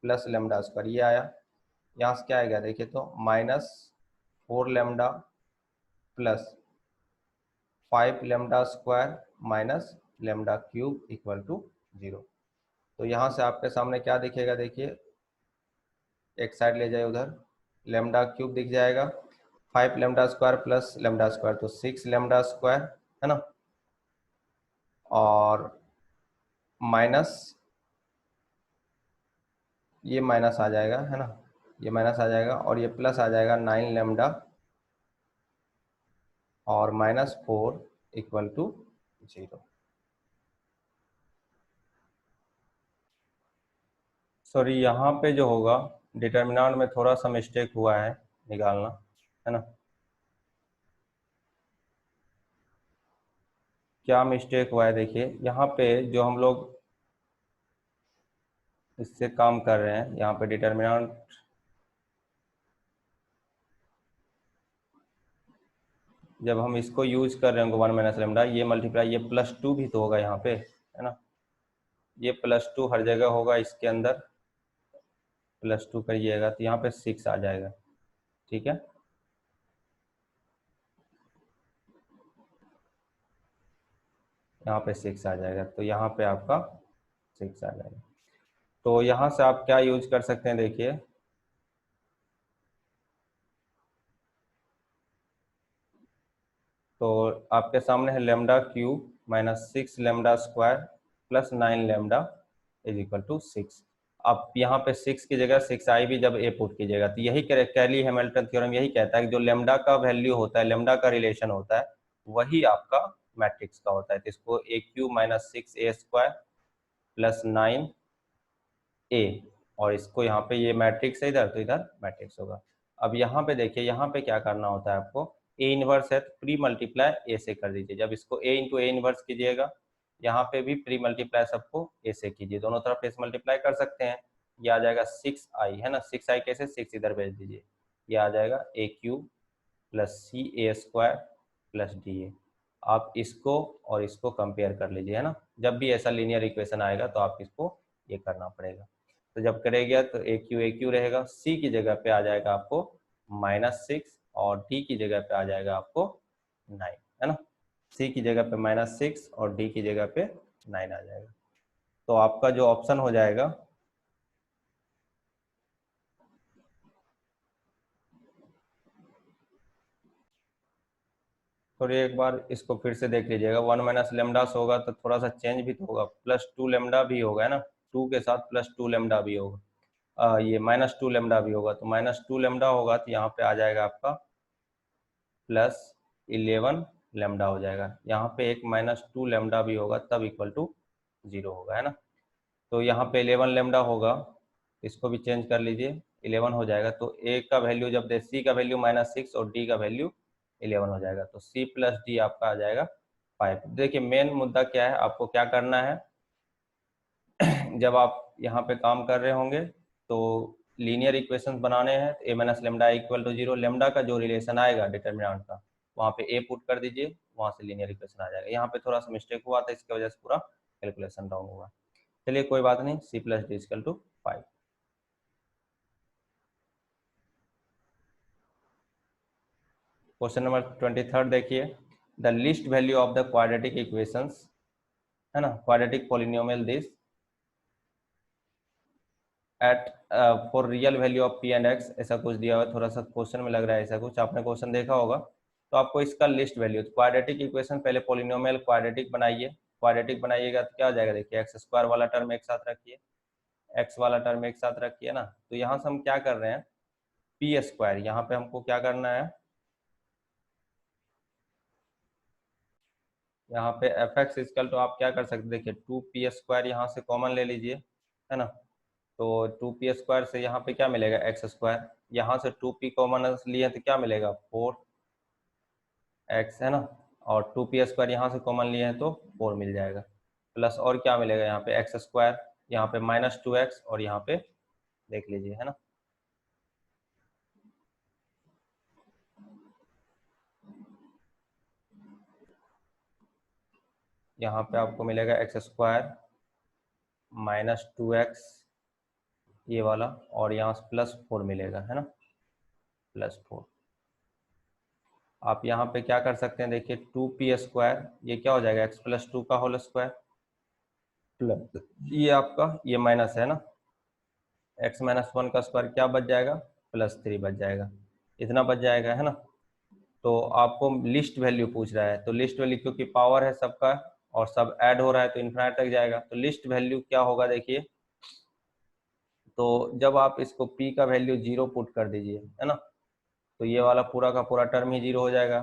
plus lambda square, ये आया। यहाँ से क्या आएगा देखिए, तो minus four lambda plus five lambda square minus lambda cube equal to zero. तो यहाँ से आपके सामने क्या दिखेगा, देखिए एक साइड ले जाए उधर, लेमडा क्यूब दिख जाएगा, five lambda square plus lambda square तो सिक्स लेमडा स्क्वायर, है ना, और माइनस ये माइनस आ जाएगा, है ना, ये माइनस आ जाएगा और ये प्लस आ जाएगा नाइन लेमडा और -4 इक्वल टू 0। सॉरी, यहाँ पे जो होगा डिटर्मिनेंट में थोड़ा सा मिस्टेक हुआ है, निकालना है ना। क्या मिस्टेक हुआ है देखिए, यहाँ पे जो हम लोग इससे काम कर रहे हैं, यहाँ पे डिटर्मिनेंट जब हम इसको यूज कर रहे होंगे 1 माइनस लेमडा, ये मल्टीप्लाई, ये +2 भी तो होगा यहाँ पे, है ना। ये +2 हर जगह होगा, इसके अंदर +2 करिएगा तो यहाँ पे 6 आ जाएगा, ठीक है। यहाँ पे 6 आ जाएगा, तो यहाँ पे आपका 6 आ जाएगा। तो यहाँ से आप क्या यूज कर सकते हैं देखिए, तो आपके सामने है lambda cube -6 lambda square plus 9 lambda is equal to 6। आप यहाँ पे 6 की जगह 6i भी जब ए पुट कीजिएगा तो यही कैली हैमिल्टन थ्योरम यही कहता है कि जो लेमडा का वैल्यू होता है, लेमडा का रिलेशन होता है, वही आपका मैट्रिक्स का होता है। तो इसको ए cube -6a square plus 9a, और इसको यहाँ पे ये मैट्रिक्स है इधर, तो इधर मैट्रिक्स होगा। अब यहाँ पे देखिए, यहाँ पे क्या करना होता है आपको, ए इनवर्स है तो प्री मल्टीप्लाई ए से कर दीजिए। जब इसको ए इंटू ए इनवर्स कीजिएगा, यहाँ पे भी प्री मल्टीप्लाई सबको ए से कीजिए, दोनों तरफ एस मल्टीप्लाई कर सकते हैं। ये आ जाएगा 6i, है ना। 6i कैसे, 6 इधर भेज दीजिए, ये आ जाएगा a cube plus c a square plus d a. आप इसको और इसको कंपेयर कर लीजिए, है ना। जब भी ऐसा लीनियर इक्वेशन आएगा तो आप इसको ये करना पड़ेगा। तो जब करेगा तो ए क्यू रहेगा, सी की जगह पे आ जाएगा आपको -6 और डी की जगह पे आ जाएगा आपको 9, है ना। सी की जगह पे -6 और डी की जगह पे 9 आ जाएगा। तो आपका जो ऑप्शन हो जाएगा, तो एक बार इसको फिर से देख लीजिएगा, 1 माइनस लेमडास होगा तो थोड़ा सा चेंज भी तो होगा, +2 लेमडा भी होगा, है ना। 2 के साथ +2 लेमडा भी होगा, ये -2 लेमडा भी होगा, तो -2 लेमडा होगा तो यहाँ पे आ जाएगा आपका +11 लेमडा हो जाएगा। यहाँ पे एक -2 लेमडा भी होगा तब इक्वल टू 0 होगा, है ना। तो यहाँ पे 11 लेमडा होगा, इसको भी चेंज कर लीजिए, 11 हो जाएगा। तो ए का वैल्यू जब दे, सी का वैल्यू -6 और डी का वैल्यू 11 हो जाएगा, तो सी प्लस डी आपका आ जाएगा 5। देखिए मेन मुद्दा क्या है, आपको क्या करना है जब आप यहाँ पे काम कर रहे होंगे तो लीनियर इक्वेशंस बनाने हैं, तो a minus lambda equal to 0, lambda का जो रिलेशन आएगा डिटर्मिनेंट का, वहाँ पे ए पुट कर दीजिए, वहाँ से लीनियर इक्वेशन आ जाएगा। यहाँ पे थोड़ा सा मिस्टेक हुआ था, इसकी वजह से पूरा कैलकुलेशन डाउन हुआ। चलिए कोई बात नहीं, c plus d equal to 5। Question number 23 देखिए, the least value of the quadratic equations, है ना, quadratic polynomial this at for real value of p and x, ऐसा कुछ दिया हुआ है, थोड़ा सा क्वेश्चन में लग रहा है ऐसा कुछ, आपने क्वेश्चन देखा होगा। तो आपको इसका लिस्ट वैल्यू, क्वाड्रेटिक इक्वेशन, पहले पॉलिनोमियल क्वाड्रेटिक बनाइए, क्वाड्रेटिक बनाइएगा तो क्या हो जाएगा देखिए, एक्स स्क्वायर वाला टर्म एक साथ रखिए, एक्स वाला टर्म एक साथ रखिए ना। तो यहाँ से हम क्या कर रहे हैं, पी स्क्वायर, यहाँ पे हमको क्या करना है, यहाँ पे एफ एक्स इजकल तो आप क्या कर सकते, देखिए 2p² यहाँ से कॉमन ले लीजिए, है ना। तो 2p² से यहाँ पे क्या मिलेगा, एक्स स्क्वायर, यहाँ से 2p कॉमन लिए तो क्या मिलेगा 4x, है ना। और 2p² यहाँ से कॉमन लिए हैं तो 4 मिल जाएगा, प्लस और क्या मिलेगा यहाँ पे एक्स स्क्वायर, यहाँ पे -2x और यहाँ पे देख लीजिए, है ना। यहाँ पे आपको मिलेगा एक्स स्क्वायर -2x ये वाला, और यहाँ से +4 मिलेगा, है ना, +4। आप यहाँ पे क्या कर सकते हैं देखिए, 2p² ये क्या हो जाएगा, x + 2 का होल स्क्वायर, प्लस ये आपका ये माइनस है ना, x - 1 का स्क्वायर क्या बच जाएगा, +3 बच जाएगा, इतना बच जाएगा, है ना। तो आपको लिस्ट वैल्यू पूछ रहा है, तो लिस्ट वैल्यू क्योंकि पावर है सबका और सब ऐड हो रहा है तो इन्फिनिट तक जाएगा, तो लिस्ट वैल्यू क्या होगा देखिए, तो जब आप इसको p का वैल्यू 0 पुट कर दीजिए, है ना, तो ये वाला पूरा का पूरा टर्म ही 0 हो जाएगा।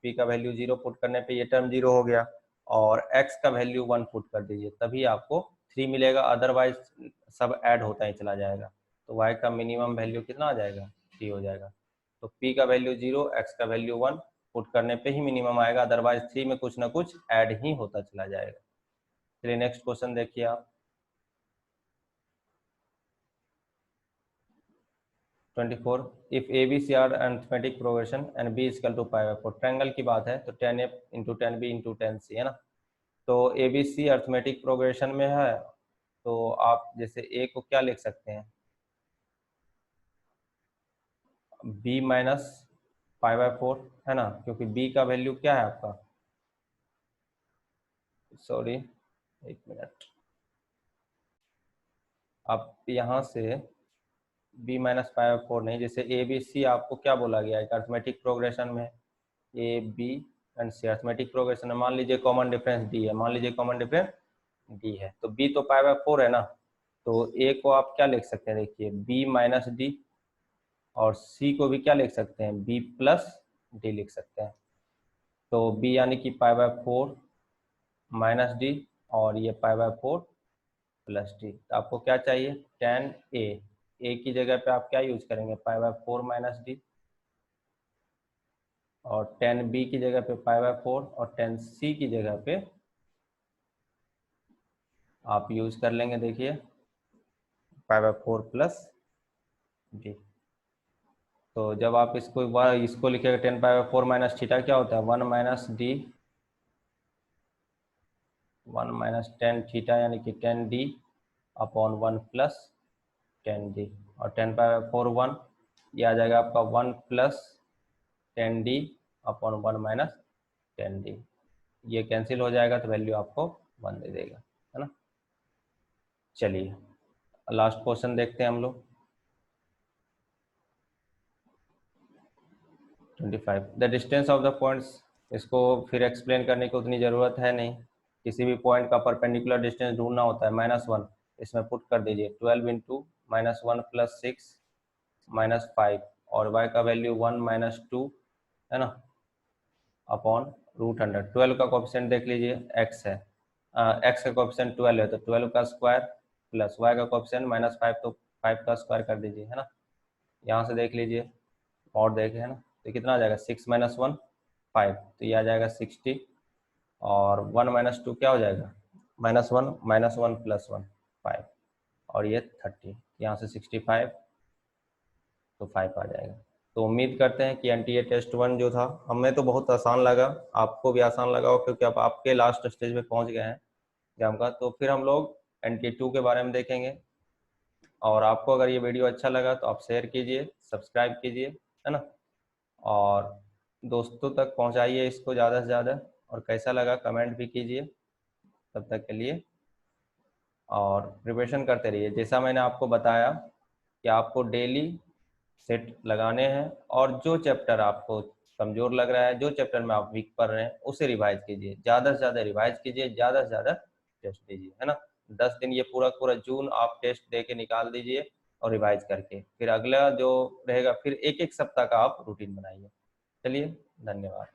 पी का वैल्यू 0 पुट करने पे ये टर्म 0 हो गया, और x का वैल्यू 1 पुट कर दीजिए, तभी आपको 3 मिलेगा, अदरवाइज सब ऐड होता ही चला जाएगा। तो y का मिनिमम वैल्यू कितना आ जाएगा, 3 हो जाएगा। तो p का वैल्यू 0, x का वैल्यू 1 पुट करने पे ही मिनिमम आएगा, अदरवाइज 3 में कुछ ना कुछ ऐड ही होता चला जाएगा। चलिए नेक्स्ट क्वेश्चन देखिए आप। 24, if a b c are arithmetic progression and b equal to pi by 4, triangle की बात है तो 10a into 10b into 10c है ना। तो a b c arithmetic progression में है, तो आप जैसे ए को क्या लिख सकते हैं, b माइनस पाई बाय 4 है ना, क्योंकि b का वैल्यू क्या है आपका, सॉरी एक मिनट, आप यहाँ से b माइनस पाई बाय 4 नहीं, जैसे ए बी सी आपको क्या बोला गया है अरिथमेटिक प्रोग्रेशन में, a b and c arithmetic progression में मान लीजिए कॉमन डिफरेंस डी है, मान लीजिए कॉमन डिफरेंस डी है, तो बी तो पाई बाय 4 है ना, तो ए को आप क्या लिख सकते हैं, देखिए बी माइनस डी, और सी को भी क्या लिख सकते हैं, बी प्लस डी लिख सकते हैं। तो बी यानी कि पाई बाय 4 माइनस डी, और ये पाई बाय 4 प्लस डी। तो आपको क्या चाहिए, टेन ए की जगह पे आप क्या यूज करेंगे, पाई बाय 4 माइनस डी, और टेन बी की जगह पे पाई बाय 4, और टेन सी की जगह पे आप यूज कर लेंगे, देखिए पाई बाय 4 प्लस डी। तो जब आप इसको लिखेगा 10 पाई बाय 4 माइनस थीटा क्या होता है, 1 माइनस डी, 1 माइनस 10 थीटा यानी कि 10 डी अपॉन 1 प्लस 10 डी, और 10 पाई बाय 4 1, ये आ जाएगा आपका 1 plus 10 D upon 1 minus 10 D, ये कैंसिल हो जाएगा तो वैल्यू आपको 1 दे देगा, है ना। चलिए लास्ट क्वेश्चन देखते हैं हम लोग। 25, the distance of the points, इसको फिर एक्सप्लेन करने की उतनी ज़रूरत है नहीं, किसी भी पॉइंट का परपेंडिकुलर डिस्टेंस ढूंढना होता है, -1 इसमें पुट कर दीजिए, 12 इंटू -1 प्लस 6 माइनस 5, और y का वैल्यू 1 माइनस 2 है ना, अपॉन √100। 12 का कोफिशिएंट देख लीजिए x है, x का कोफिशिएंट 12 है, तो 12 का स्क्वायर प्लस y का कोफिशिएंट -5, तो 5 का स्क्वायर कर दीजिए, है ना। यहाँ से देख लीजिए और देखे है ना, तो कितना आ जाएगा, 6 माइनस 1 5, तो ये आ जाएगा 60, और 1 माइनस 2 क्या हो जाएगा, -1 प्लस 1 5, और ये 30, यहाँ से 65, तो 5 आ जाएगा। तो उम्मीद करते हैं कि एनटीए टेस्ट 1 जो था हमें तो बहुत आसान लगा, आपको भी आसान लगा हो, क्योंकि अब आपके लास्ट स्टेज में पहुंच गए हैं एग्जाम का। तो फिर हम लोग एनटीए 2 के बारे में देखेंगे, और आपको अगर ये वीडियो अच्छा लगा तो आप शेयर कीजिए, सब्सक्राइब कीजिए, है ना, और दोस्तों तक पहुंचाइए इसको ज़्यादा से ज़्यादा, और कैसा लगा कमेंट भी कीजिए। तब तक के लिए और प्रिपरेशन करते रहिए, जैसा मैंने आपको बताया कि आपको डेली सेट लगाने हैं, और जो चैप्टर आपको कमज़ोर लग रहा है, जो चैप्टर में आप वीक पढ़ रहे हैं, उसे रिवाइज कीजिए, ज़्यादा से ज़्यादा रिवाइज कीजिए, ज़्यादा से ज़्यादा टेस्ट दीजिए, है ना। 10 दिन ये पूरा पूरा जून आप टेस्ट दे के निकाल दीजिए, और रिवाइज करके फिर अगला जो रहेगा, फिर एक एक सप्ताह का आप रूटीन बनाइए। चलिए, धन्यवाद।